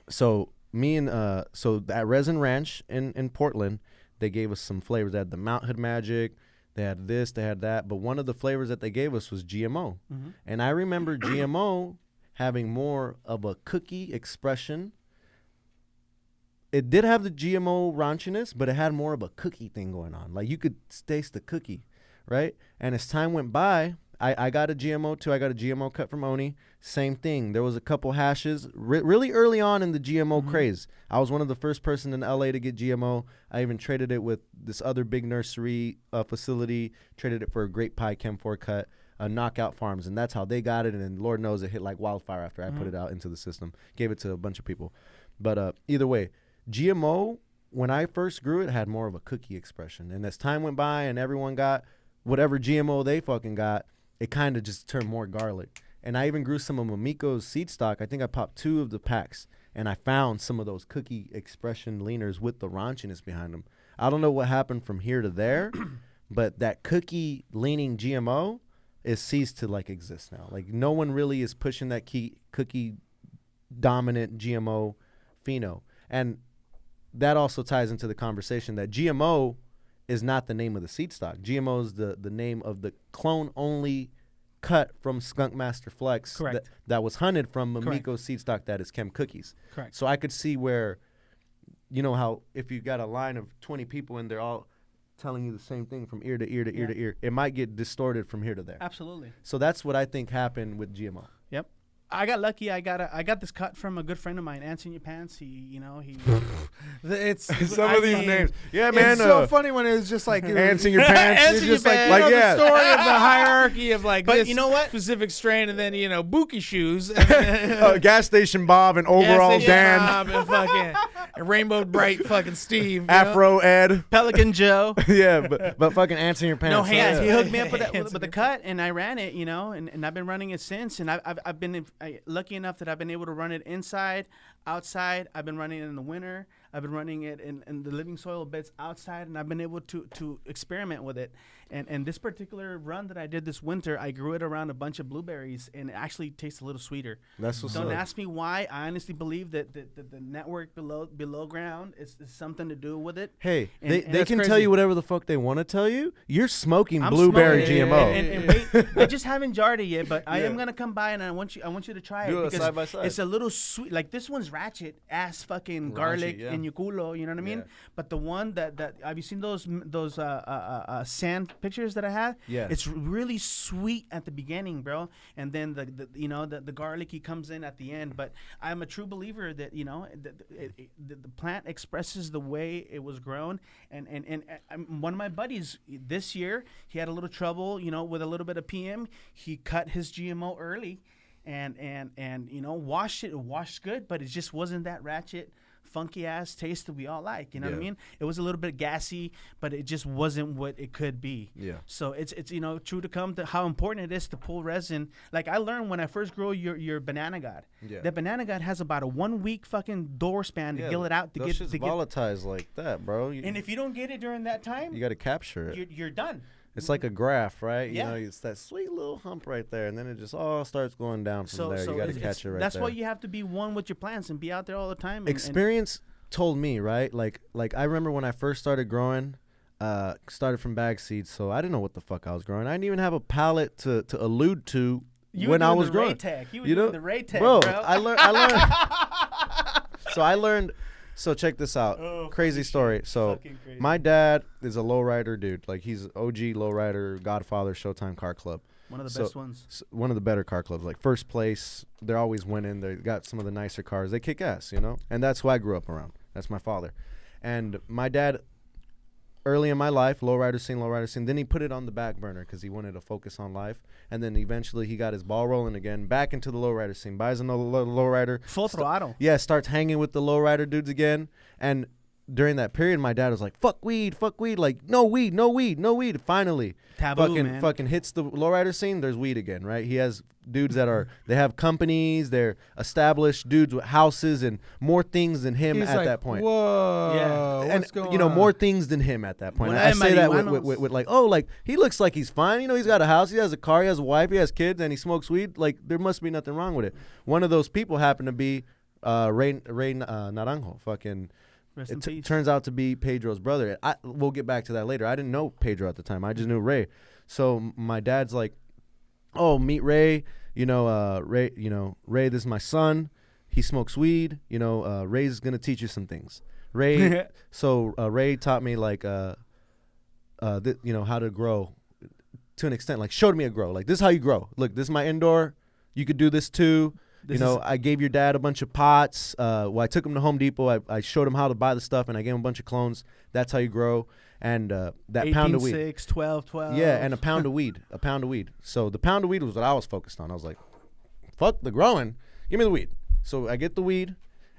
So me and so at Resin Ranch in Portland, they gave us some flavors. They had the Mount Hood Magic, They had this, they had that. But one of the flavors that they gave us was GMO. And I remember GMO having more of a cookie expression. It did have the GMO raunchiness, but it had more of a cookie thing going on. Like, you could taste the cookie, right? And as time went by, I got a GMO too. I got a GMO cut from Oni. Same thing. There was a couple hashes really early on in the GMO craze. I was one of the first person in LA to get GMO. I even traded it with this other big nursery facility, traded it for a Great Pie Chem 4 cut, Knockout Farms, and that's how they got it. And Lord knows it hit like wildfire after I put it out into the system. Gave it to a bunch of people. But either way, GMO, when I first grew it, had more of a cookie expression. And as time went by and everyone got whatever GMO they fucking got, it kind of just turned more garlic. And I even grew some of Mamiko's seed stock. I think I popped 2 of the packs, and I found some of those cookie expression leaners with the raunchiness behind them. I don't know what happened from here to there, but that cookie leaning GMO is ceased to like exist now. Like, no one really is pushing that cookie dominant GMO pheno. And that also ties into the conversation that GMO is not the name of the seed stock. GMO is the name of the clone-only cut from Skunk Master Flex that was hunted from Mamiko's seed stock that is Chem Cookies. Correct. So I could see where, you know how if you got a line of 20 people and they're all telling you the same thing from ear to ear to ear to ear, it might get distorted from here to there. Absolutely. So that's what I think happened with GMO. Yep. I got lucky. I got this cut from a good friend of mine, Ants in Your Pants. He It's some of these names. Yeah, man. It's so funny when it was just like Ants in Your Pants. Ants in Your Pants. Like, the story of the hierarchy of like but this you know what? specific strain, and then Buki shoes, and then, Gas Station Bob and Overall Dan. Bob and fucking and Rainbow Bright fucking Steve, Afro Ed. Pelican Joe. Yeah, but fucking Ants in Your Pants. No hands. Yeah. He hooked me up with the cut, and I ran it, and I've been running it since. And I've been lucky enough that I've been able to run it inside, outside. I've been running it in the winter. I've been running it in the living soil beds outside, and I've been able to experiment with it. And this particular run that I did this winter, I grew it around a bunch of blueberries, and it actually tastes a little sweeter. That's what's Don't up. ask me why. I honestly believe that the network below ground is something to do with it. Hey, And they that's can tell crazy. you whatever the fuck they want to tell you. You're smoking I'm blueberry smoking it. GMO. And wait, I just haven't jarred it yet, but I Yeah. am gonna come by and I want you to try Do it it because side by side. it's a little sweet. Like this one's ratchet ass fucking garlic yeah. in your culo, you know what I mean? Yeah. But the one that have you seen those sand pictures that I had? Yeah. It's really sweet at the beginning, bro, and then the garlicky comes in at the end. But I'm a true believer that the plant expresses the way it was grown, and one of my buddies this year, he had a little trouble, with a little bit of PM. He cut his GMO early, and washed it. It washed good, but it just wasn't that ratchet, funky ass taste that we all like. You know what I Yeah. mean? It was a little bit gassy, but it just wasn't what it could be. Yeah. So it's true to come to how important it is to pull resin. Like I learned when I first grew your banana god. Yeah. That banana god has about a 1 week fucking door span to gill it out to those get shit's to get. volatile like that, bro. And if you don't get it during that time, you got to capture it. you're done. It's like a graph, right? Yeah. It's that sweet little hump right there, and then it just all starts going down from there. You got to catch it right that's there. why you have to be one with your plants and be out there all the time. Experience told me, right? Like I remember when I first started growing, started from bag seeds, so I didn't know what the fuck I was growing. I didn't even have a palette to allude to when I was growing. You were doing the Ray Tech, bro. bro. I learned. So check this out. Crazy story. So Fucking crazy. my dad is a lowrider dude. Like he's OG lowrider, Godfather, Showtime car club. One of the So- best ones. One of the better car clubs, like first place. They're always winning. They got some of the nicer cars. They kick ass, and that's who I grew up around. That's my father. And my dad, early in my life, lowrider scene. Then he put it on the back burner because he wanted to focus on life. And then eventually he got his ball rolling again, back into the lowrider scene. Buys a lowrider. Full throttle. Yeah, starts hanging with the lowrider dudes again. And during that period, my dad was like, fuck weed. Like, no weed. Finally, Taboo, man. fucking hits the lowrider scene. There's weed again, right? He has dudes that they have companies. They're established dudes with houses and more things than him He's at like, that point. Whoa, Yeah. what's And, going on? more things than him at that point. Well, I say that marihuanos. with like, oh, like, he looks like he's fine. He's got a house. He has a car. He has a wife. He has kids. And he smokes weed. Like, there must be nothing wrong with it. One of those people happened to be Ray Naranjo, fucking Rest in peace. turns out to be Pedro's brother. We'll get back to that later. I didn't know Pedro at the time. I just knew Ray. So my dad's like, "Oh, meet Ray. Ray. Ray. This is my son. He smokes weed. Ray's gonna teach you some things." Ray. So Ray taught me like, how to grow to an extent. Like showed me a grow. Like this is how you grow. Look, this is my indoor. You could do this too. I gave your dad a bunch of pots. I took him to Home Depot. I showed him how to buy the stuff, and I gave him a bunch of clones. That's how you grow. And that pound of weed. 6, 12. Yeah, and a pound of weed. A pound of weed. So the pound of weed was what I was focused on. I was like, fuck the growing. Give me the weed. So I get the weed,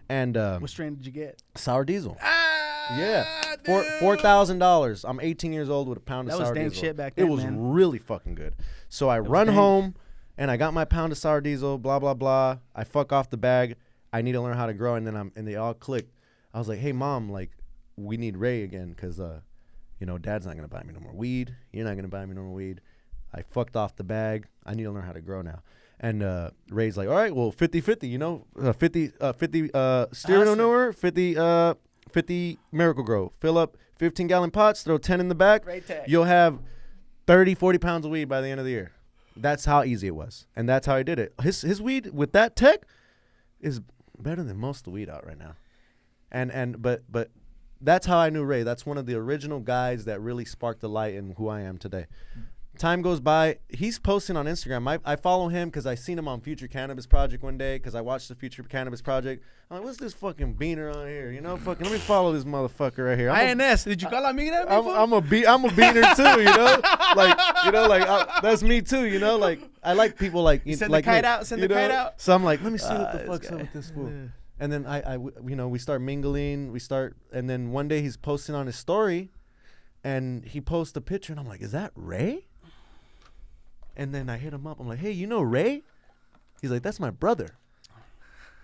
and What strain did you get? sour diesel. Ah, Yeah, $4,000. I'm 18 years old with a pound of sour That was diesel. damn shit back then, It was man. really fucking good. So I run dank. home, and I got my pound of sour diesel. Blah blah blah. I fuck off the bag. I need to learn how to grow, and then they all clicked. I was like, "Hey mom, like we need Ray again, because dad's not gonna buy me no more weed. You're not gonna buy me no more weed. I fucked off the bag. I need to learn how to grow now." And Ray's like, "All right, well, 50-50, 50 steering manure, 50 Miracle Grow. Fill up 15-gallon pots, throw 10 in the back. Ray Tech. You'll have 30, 40 pounds of weed by the end of the year." That's how easy it was, and that's how I did it. His weed with that tech is better than most of the weed out right now. But that's how I knew Ray. That's one of the original guys that really sparked the light in who I am today. Time goes by. He's posting on Instagram. I follow him because I seen him on Future Cannabis Project one day because I watched the Future Cannabis Project. I'm like, what's this fucking beaner on here? Fucking let me follow this motherfucker right here. INS. Did you call on me that before? I'm a beaner too, that's me too, Like I like people like Send like the kite me, out. Send the kite out. So I'm like, let me see what the this fuck's guy. up with this fool. And then we start mingling. And then one day he's posting on his story, and he posts a picture, and I'm like, is that Ray? And then I hit him up. I'm like, hey, you know Ray? He's like, that's my brother.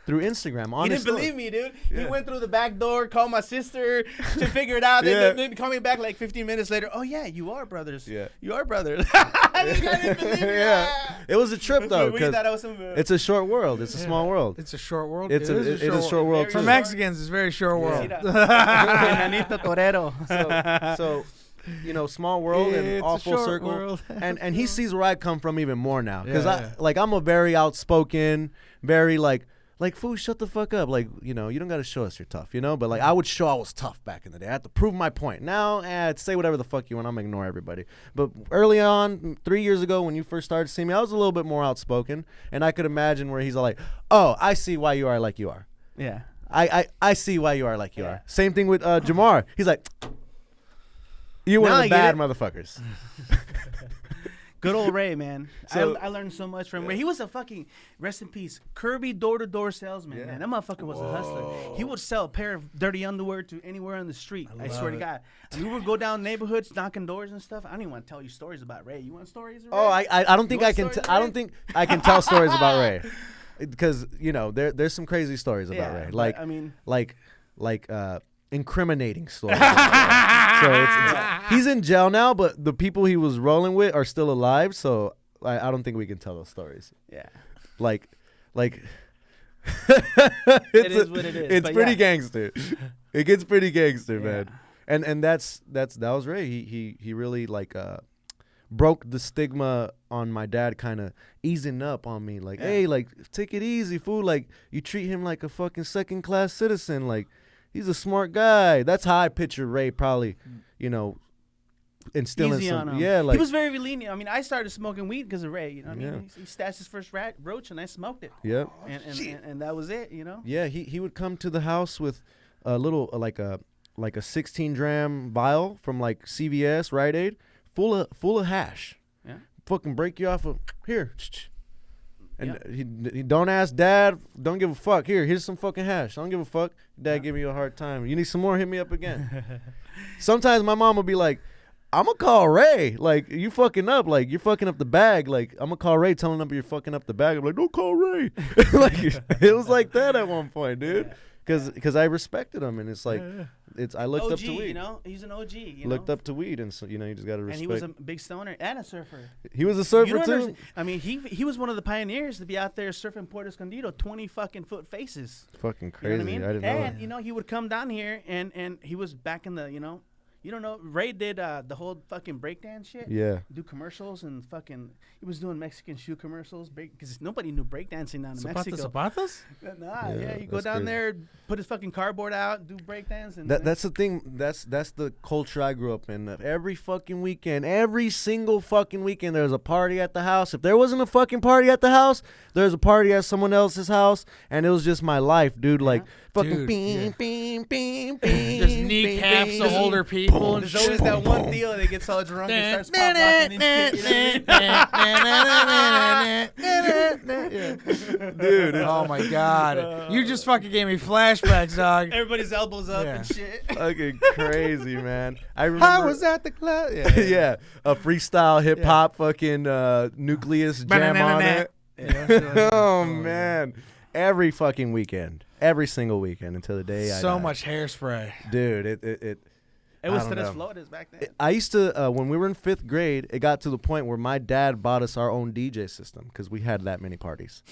Through Instagram. On He his didn't story. believe me, dude. Yeah. He went through the back door, called my sister to figure it out. Yeah. Then call me back like 15 minutes later. Oh, yeah, you are brothers. Yeah. You are brothers. This guy didn't believe me. Yeah. It was a trip, though, We because thought I was some, it's a short world. It's a small world. It's a short world. It is a short world, Very For too. Mexicans, it's a very short world. Enanito torero. So small world and It's a all full short circle. world. And he sees where I come from even more now. Because Yeah, I'm a very outspoken, very like fool, shut the fuck up. Like, you don't got to show us you're tough, But like I would show I was tough back in the day. I had to prove my point. Now, say whatever the fuck you want. I'm going to ignore everybody. But early on, 3 years ago when you first started seeing me, I was a little bit more outspoken. And I could imagine where he's like, oh, I see why you are like you are. Yeah. I see why you are like you Yeah. are. Same thing with Jamar. He's like, you're one Now of I the get bad it. motherfuckers. Good old Ray, man. So- I learned so much from Ray. He was a fucking, rest in peace, Kirby door-to-door salesman, Yeah. man. That motherfucker was a hustler. He would sell a pair of dirty underwear to anywhere on the street. I swear to God. And we would go down neighborhoods, knocking doors and stuff. I don't even want to tell you stories about Ray. You want stories of Ray? Oh, I don't think You I want can. stories I of don't Ray? think I can tell stories about Ray, because there's some crazy stories about Yeah, Ray. but, Like I mean, like incriminating stories. about Ray. So it's he's in jail now, but the people he was rolling with are still alive. So I don't think we can tell those stories. yeah. Like It it's is what it is. It's but pretty yeah. gangster. It gets pretty gangster, Yeah. man. And that was Ray. He really broke the stigma on my dad, kind of easing up on me. Like, Yeah. hey, like take it easy, fool. Like you treat him like a fucking second class citizen. Like he's a smart guy. That's how I picture Ray. Probably, instilling Easy on some. him. Yeah, like he was very lenient. I mean, I started smoking weed because of Ray. You know what I Yeah. mean? He stashed his first roach, and I smoked it. yeah. And that was it, Yeah, he would come to the house with a little like a 16 dram vial from like CVS, Rite Aid, full of hash. Yeah. Fucking break you off of here. And he don't ask dad, don't give a fuck. Here's some fucking hash. Don't give a fuck. Dad give me a hard time. You need some more, hit me up again. Sometimes my mom will be like, I'm gonna call Ray. Like, you fucking up. Like, you're fucking up the bag. Like, I'm gonna call Ray telling him you're fucking up the bag. I'm like, don't call Ray. Like, it was like that at one point, dude. because I respected him, and it's like I looked OG, up to weed. you know, he's an OG. Looked up to weed, and so you just gotta respect. And he was a big stoner and a surfer. He was a surfer too. I mean, he was one of the pioneers to be out there surfing Puerto Escondido, 20 fucking foot faces. Fucking crazy. You know what I mean? I didn't know. And he would come down here, and he was back in the You don't know, Ray did the whole fucking breakdance shit. Yeah. Do commercials and fucking, he was doing Mexican shoe commercials because nobody knew breakdancing down in Mexico. Zapatas? Nah, yeah, you go down there, put his fucking cardboard out, do breakdance. And that's the thing. That's the culture I grew up in. Every fucking weekend, every single fucking weekend, there was a party at the house. If there wasn't a fucking party at the house, there was a party at someone else's house, and it was just my life, dude. Like fucking beam, beam, beam, beam. Just kneecaps of older people. There's always that one Theo that gets all drunk and starts pop locking and shit. Dude, oh my god, you just fucking gave me flashbacks, dog. Everybody's elbows up and shit. Fucking crazy, man. I remember. I was at the club. Yeah, a freestyle hip hop fucking nucleus jam on it. Oh man, every fucking weekend, every single weekend until the day I died. Much hairspray, dude. It was Tres Flores back then. I used to, when we were in 5th grade, it got to the point where my dad bought us our own DJ system because we had that many parties.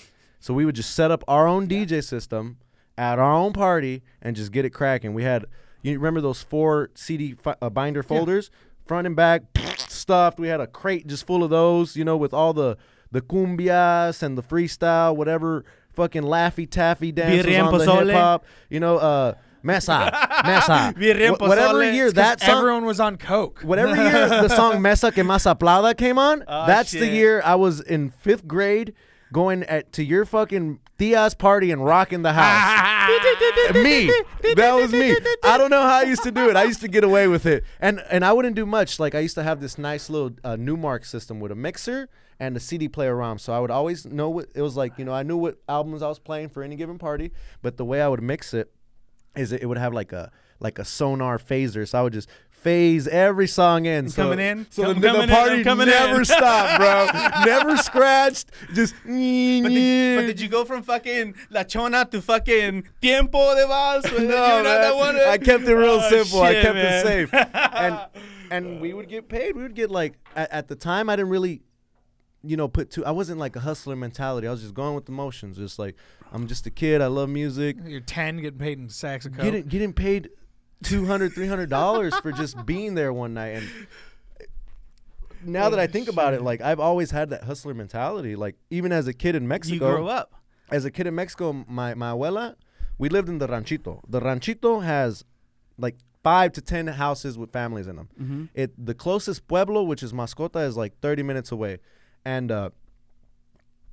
So we would just set up our own DJ system at our own party and just get it cracking. We had, you remember those 4 CD binder folders? Front and back, stuffed. We had a crate just full of those, with all the cumbias and the freestyle, whatever fucking Laffy Taffy dances on the hip-hop. Mesa. Whatever year that song, everyone was on coke. Whatever year the song Mesa que más aplauda came on, that's the year I was in 5th grade going to your fucking tia's party and rocking the house. Me. That was me. I don't know how I used to do it. I used to get away with it. And I wouldn't do much. Like I used to have this nice little Newmark system with a mixer and a CD player ROM. So I would always know what it was like. I knew what albums I was playing for any given party. But the way I would mix it is it would have like a sonar phaser, so I would just phase every song in. So the party never stopped, bro. Never scratched. Just. But did you go from fucking La Chona to fucking Tiempo de Vals? No, man. I kept it real simple. Shit, I kept it safe. And we would get paid. We would get like at the time I didn't really. I wasn't like a hustler mentality. I was just going with the motions. Just like, I'm just a kid. I love music. You're 10 getting paid in sacks of coke. Getting paid $200, $300 for just being there one night. And now that I think about it, like I've always had that hustler mentality. Like even as a kid in Mexico. You grew up. As a kid in Mexico, my abuela, we lived in the ranchito. The ranchito has like 5 to 10 houses with families in them. Mm-hmm. The closest pueblo, which is Mascota, is like 30 minutes away. And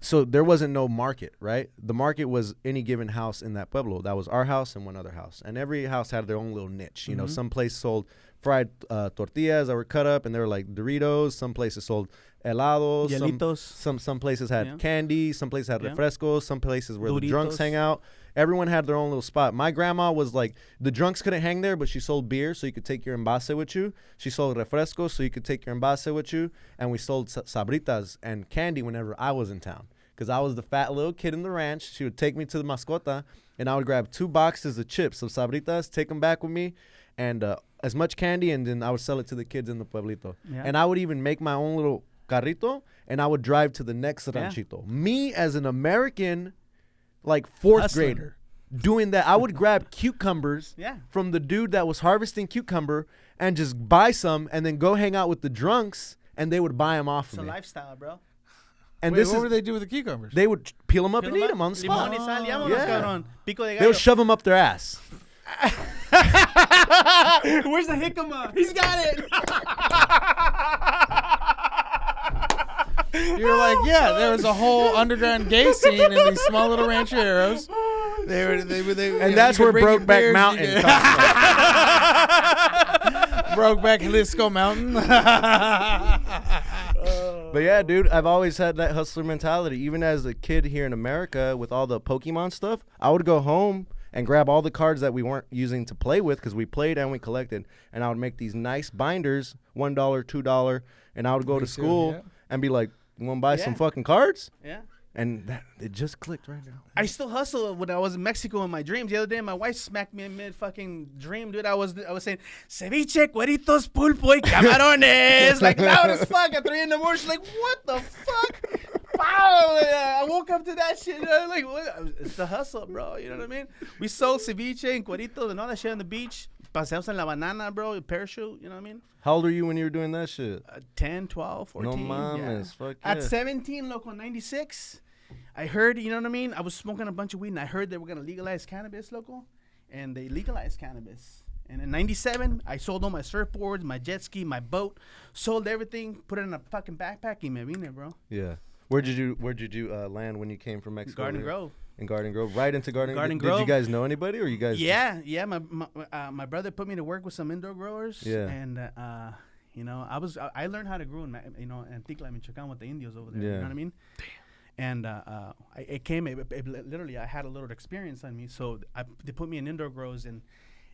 so there wasn't no market, right? The market was any given house in that pueblo. That was our house and one other house. And every house had their own little niche. Some place sold fried tortillas that were cut up, and they were like Doritos. Some places sold helados. Some places had candy. Some places had refrescos. Some places where the drunks hang out. Everyone had their own little spot. My grandma was like, the drunks couldn't hang there, but she sold beer, so you could take your envase with you. She sold refrescos, so you could take your envase with you. And we sold sabritas and candy whenever I was in town. Because I was the fat little kid in the ranch. She would take me to the Mascota, and I would grab 2 boxes of chips, of sabritas, take them back with me, and as much candy, and then I would sell it to the kids in the pueblito. Yeah. And I would even make my own little carrito, and I would drive to the next ranchito. Me, as an American, like 4th grader, doing that. I would grab cucumbers from the dude that was harvesting cucumber and just buy some and then go hang out with the drunks, and they would buy them off of me. It's a lifestyle, bro. And what would they do with the cucumbers? They would peel them up and eat them on the spot. They would shove them up their ass. Where's the jicama? He's got it. You're like, there was a whole underground gay scene in these small little rancheros. And that's where Brokeback Mountain comes from. Brokeback Jalisco Mountain. But yeah, dude, I've always had that hustler mentality. Even as a kid here in America with all the Pokemon stuff, I would go home and grab all the cards that we weren't using to play with, because we played and we collected. And I would make these nice binders, $1, $2, and I would go to school and be like, you want to buy some fucking cards? Yeah. And it just clicked right now. I still hustle when I was in Mexico in my dreams. The other day, my wife smacked me in mid fucking dream, dude. I was saying ceviche, cueritos, pulpo, y camarones, like loud as fuck at 3 a.m. She's like, what the fuck? Wow! I woke up to that shit. Like, what? It's the hustle, bro. You know what I mean? We sold ceviche and cueritos and all that shit on the beach. Paseos en la banana, bro. Parachute. You know what I mean? How old were you when you were doing that shit? 10, 12, 14. No mames, fuck yeah. At 17, loco, 96. I heard, you know what I mean? I was smoking a bunch of weed, and I heard they were going to legalize cannabis, loco. And they legalized cannabis. And in 97, I sold all my surfboards, my jet ski, my boat. Sold everything, put it in a fucking backpack, y me vine, bro. Yeah. Where'd you land when you came from Mexico? Garden Grove. In Garden Grove? Right into Garden Grove? Grove. Did you guys know anybody, or you guys Yeah. My brother put me to work with some indoor growers. Yeah. And, you know, I learned how to grow in Tikla, Michoacan with the Indios over there. Yeah. You know what I mean? And literally, I had a little experience on me. So they put me in indoor grows, and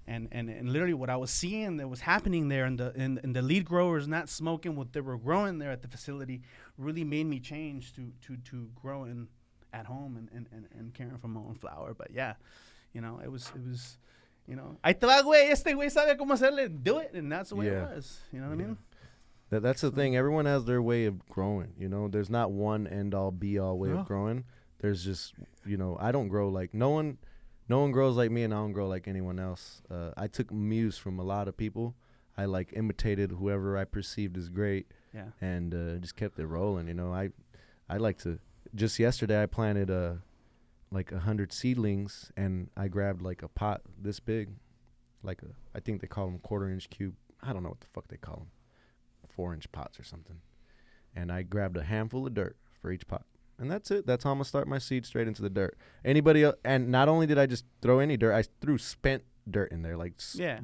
literally what I was seeing that was happening there, and the lead growers not smoking what they were growing there at the facility, really made me change to growing at home and caring for my own flower. But yeah, you know, it was. You know, ahí te va, güey. Este güey sabe cómo hacerle. Do it, and that's the way it was. You know what I mean? That's the thing. Everyone has their way of growing. You know, there's not one end all be all way of growing. There's just, you know, I don't grow like no one grows like me, and I don't grow like anyone else. I took muse from a lot of people. I like imitated whoever I perceived as great. Yeah. And just kept it rolling. You know, I like to. Just yesterday, I planted like 100 seedlings, and I grabbed like a pot this big, like I think they call them 1/4-inch cube. I don't know what the fuck they call them. 4-inch pots or something. And I grabbed a handful of dirt for each pot. And that's it. That's how I'm going to start my seed, straight into the dirt. Anybody else, and not only did I just throw any dirt, I threw spent dirt in there. Like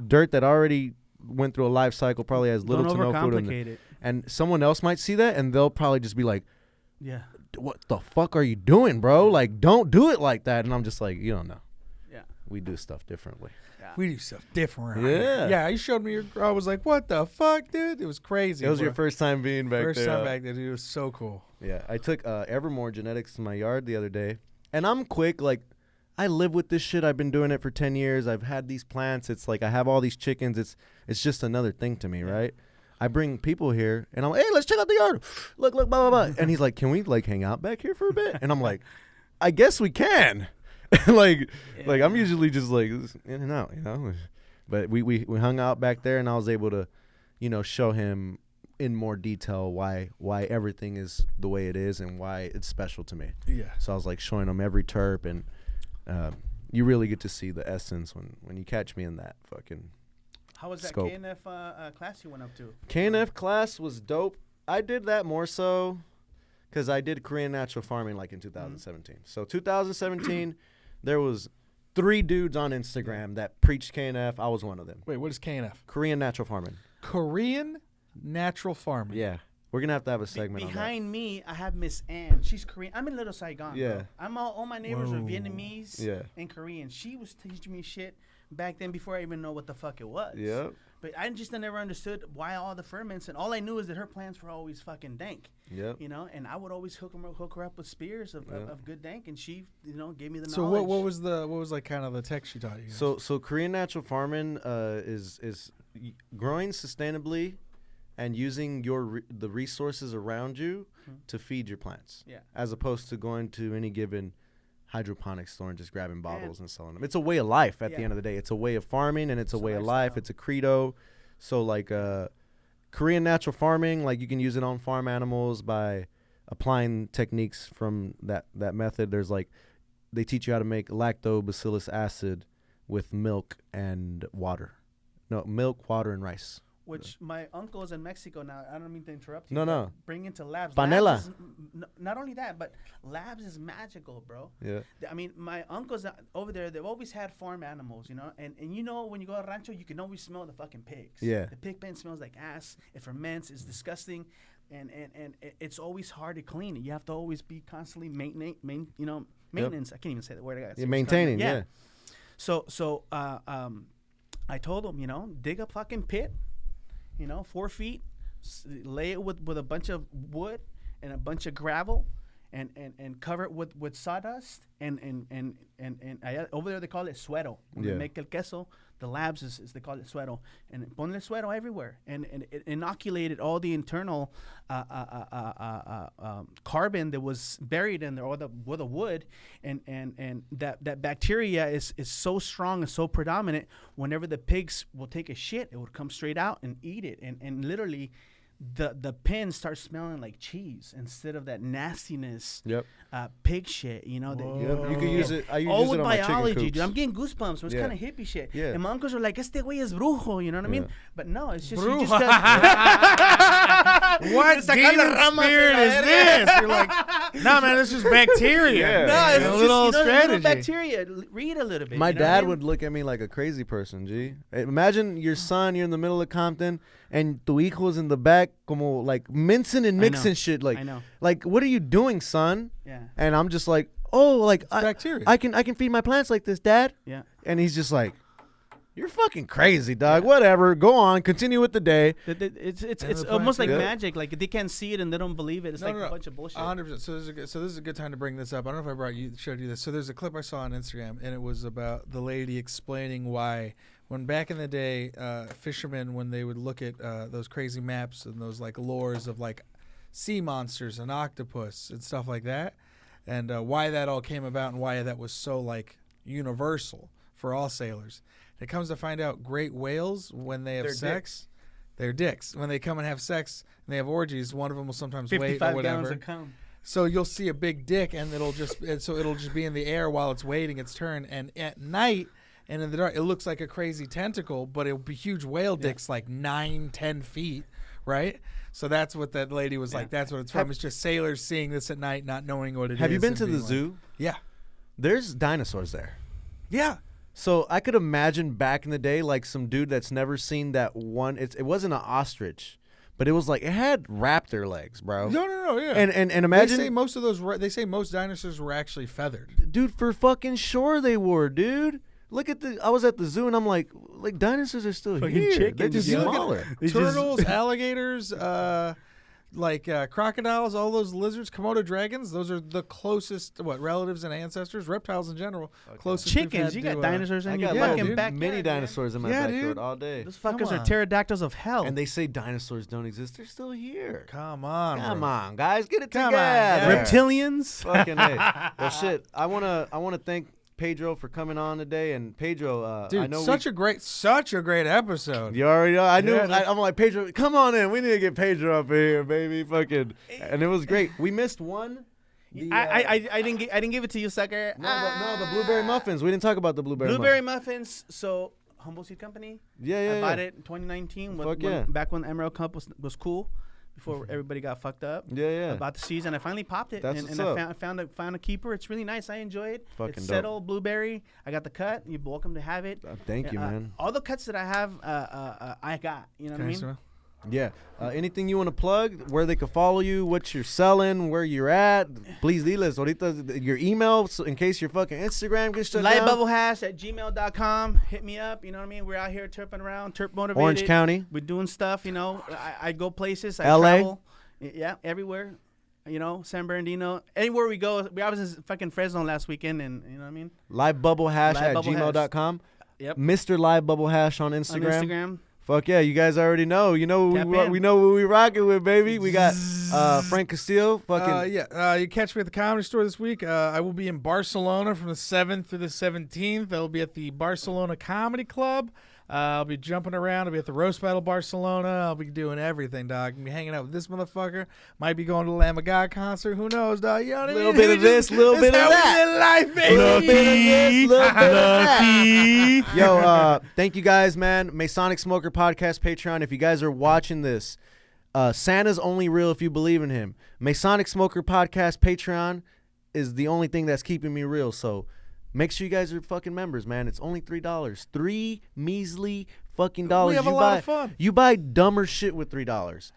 dirt that already went through a life cycle, probably has little to no food in it. And someone else might see that, and they'll probably just be like, yeah, what the fuck are you doing, bro? Like, don't do it like that. And I'm just like, you don't know. Yeah. We do stuff differently. We do stuff different. Yeah. Yeah, you showed me your I was like, what the fuck, dude? It was crazy. It was your first time being back there. First time back there, dude. It was so cool. Yeah. I took Evermore genetics to my yard the other day. And I'm quick. Like, I live with this shit. I've been doing it for 10 years. I've had these plants. It's like I have all these chickens. It's just another thing to me, right? I bring people here, and I'm like, hey, let's check out the yard. Look, blah, blah, blah. And he's like, can we, like, hang out back here for a bit? And I'm like, I guess we can. like I'm usually just, like, in and out, you know? But we hung out back there, and I was able to, you know, show him in more detail why everything is the way it is and why it's special to me. Yeah. So I was, like, showing him every terp, and you really get to see the essence when you catch me in that fucking How was that scope. KNF class you went up to? KNF class was dope. I did that more so because I did Korean natural farming like in 2017. So 2017, there was 3 dudes on Instagram that preached KNF. I was one of them. Wait, what is KNF? Korean natural farming. Korean natural farming. Yeah. We're going to have a segment on that. Behind me, I have Miss Ann. She's Korean. I'm in Little Saigon. Yeah. Bro. I'm all my neighbors are Vietnamese Yeah. and Korean. She was teaching me shit back then before I even know what the fuck it was. Yep. But I just never understood why all the ferments, and all I knew is that her plants were always fucking dank. Yep. You know, and I would always hook her up with spears of good dank, and she, you know, gave me the So knowledge. what was like kind of the text she taught you guys? So Korean natural farming is growing sustainably and using the resources around you to feed your plants. Yeah. As opposed to going to any given hydroponic store and just grabbing bottles and selling them. It's a way of life at the end of the day. It's a way of farming, and it's a way of life. It's a credo. So like Korean natural farming, like you can use it on farm animals by applying techniques from that method. There's like they teach you how to make lactobacillus acid with milk and water. No, milk, water, and rice. Which my uncles in Mexico now, I don't mean to interrupt you. No. Bring into labs. Panela. Labs not only that, but labs is magical, bro. Yeah. I mean, my uncles over there, they've always had farm animals, you know? And you know, when you go to rancho, you can always smell the fucking pigs. Yeah. The pig pen smells like ass. It ferments. It's disgusting. And it's always hard to clean it. You have to always be constantly maintenance. I can't even say the word. I got maintaining, yeah. So I told them, you know, dig a fucking pit, you know, 4 feet, lay it with a bunch of wood and a bunch of gravel, and cover it with sawdust and over there they call it suero. When they make el queso, the labs is they call it suero, and ponle suero everywhere, and it inoculated all the internal carbon that was buried in there, or the wood, and that bacteria is so strong and so predominant. Whenever the pigs will take a shit, it would come straight out and eat it, and literally the pen starts smelling like cheese instead of that nastiness. Pig shit, you know. You could use it. I use all it with on my biology, chicken dude. coops. I'm getting goosebumps. So it's kind of hippie shit. And my uncles are like, "Este güey es brujo," you know what I mean? But no, it's just you just got What demon spirit is this? You're like, nah, man, this is bacteria. No, it's a just, little little strategy. bacteria. Read a little bit. My you know what dad I mean? would look at me like a crazy person, G. Imagine your son, you're in the middle of Compton, and tu hijo's in the back, como like mincing and mixing shit. Like, I know. Like, what are you doing, son? Yeah. And I'm just like, oh, like bacteria. I can feed my plants like this, Dad. Yeah. And he's just like, you're fucking crazy, dog. Whatever. Go on. Continue with the day. It's almost like magic. Like they can't see it and they don't believe it. It's a bunch of bullshit. 100%. So this is a good time to bring this up. I don't know if I showed you this. So there's a clip I saw on Instagram, and it was about the lady explaining why, when back in the day, fishermen, when they would look at those crazy maps and those like lures of like sea monsters and octopus and stuff like that, and why that all came about and why that was so like universal for all sailors. It comes to find out great whales, when they have sex, they're dicks. When they come and have sex and they have orgies, one of them will sometimes wait or whatever. So you'll see a big dick, and it'll just be in the air while it's waiting its turn. And at night and in the dark, it looks like a crazy tentacle, but it'll be huge whale dicks, like 9-10 feet, right? So that's what that lady was like. That's what it's from. It's just sailors seeing this at night, not knowing what it is. Have you been to the zoo? Yeah. There's dinosaurs there. Yeah. So I could imagine back in the day, like some dude that's never seen that one. It wasn't an ostrich, but it was like it had raptor legs, bro. No, yeah. And imagine they say most of those. They say most dinosaurs were actually feathered. Dude, for fucking sure they were, dude. Look at I was at the zoo and I'm like dinosaurs are still fucking here. chickens, They're just smaller. Turtles, alligators, crocodiles, all those lizards, Komodo dragons. Those are the closest relatives and ancestors. Reptiles in general, closest. Chickens. You got dinosaurs in your fucking backyard. Many dinosaurs in my backyard all day. Those fuckers are pterodactyls of hell. And they say dinosaurs don't exist. They're still here. Come on, guys, get it Come together. on, yeah. Reptilians. Fucking A. Well, shit. I wanna thank Pedro for coming on today, and Pedro, dude, I know such a great episode. You already know. I knew. Yeah, I'm like, Pedro, come on in. We need to get Pedro up here, baby. Fucking, and it was great. We missed one. I didn't give it to you, sucker. No, the blueberry muffins. We didn't talk about the blueberry muffins. So Humble Seed Company. Yeah. I bought it in 2019. Back when Emerald Cup was cool. Before everybody got fucked up. Yeah. About the season, I finally popped it, That's and I found a keeper. It's really nice. I enjoy it. Fucking it's dope. settled blueberry. I got the cut. You're welcome to have it. Thank you, man. All the cuts that I have, I got. You know what I mean? Yeah. Anything you want to plug? Where they can follow you? What you're selling? Where you're at? Please, diles ahorita your email, so in case your fucking Instagram gets shut down. lightbubblehash@gmail.com. Hit me up. You know what I mean? We're out here terping around, terp motivated. Orange County. We're doing stuff. You know, I go places. I LA. travel. Yeah, everywhere. You know, San Bernardino. Anywhere we go. I was in fucking Fresno last weekend, and you know what I mean? Livebubblehash@gmail.com. Yep. Mr. Livebubblehash on Instagram. On Instagram. Fuck yeah, you guys already know. You know we know who we rocking with, baby. We got Frank Castillo. Fucking you catch me at the Comedy Store this week. I will be in Barcelona from the 7th through the 17th. I'll be at the Barcelona Comedy Club. I'll be jumping around. I'll be at the Roast Battle Barcelona. I'll be doing everything, dog. I'll be hanging out with this motherfucker. Might be going to the Lamb of God concert. Who knows, dog? You know what I mean? Little bit of this, little bit of that. Life, baby. Little bit of this, little bit of that. Yo, thank you guys, man. Masonic Smoker Podcast Patreon. If you guys are watching this, Santa's only real if you believe in him. Masonic Smoker Podcast Patreon is the only thing that's keeping me real. So Make sure you guys are fucking members, man. It's only $3. $3 measly fucking dollars. We have a lot of fun. You buy dumber shit with $3.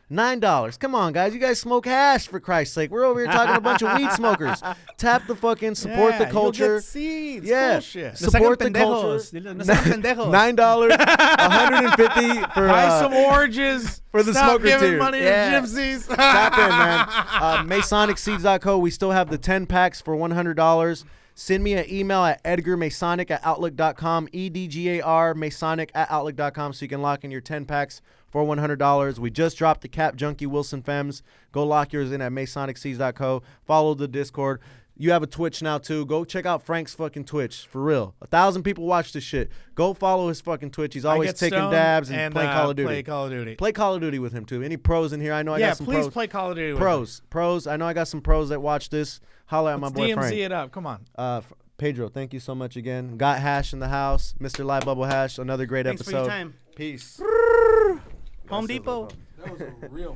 $9. Come on, guys. You guys smoke hash, for Christ's sake. We're over here talking a bunch of weed smokers. Tap the fucking support the culture. You'll get seeds. Yeah. Bullshit. Support the culture. $9, $150 for Buy some oranges for the Stop smoker giving tier. money Yeah. to gypsies. Tap in, man. MasoniCseeds.co. We still have the 10 packs for $100. Send me an email at edgarmasonic@outlook.com, EDGAR Masonic@outlook.com, so you can lock in your 10 packs for $100. We just dropped the Cap Junkie Wilson Fems. Go lock yours in at MasoniCseeds.co. Follow the Discord. You have a Twitch now, too. Go check out Frank's fucking Twitch, for real. 1,000 people watch this shit. Go follow his fucking Twitch. He's always taking dabs and playing Call of Duty. Play Call of Duty. Play Call of Duty with him, too. Any pros in here? I know I got some pros. Yeah, please play Call of Duty with me. Pros. I know I got some pros that watch this. Holla at my boy DMZ Frank. it up. Come on. Pedro, thank you so much again. Got Hash in the house. Mr. Live Bubble Hash. Another great Thanks episode. for your time. Peace. Home Depot. That was a real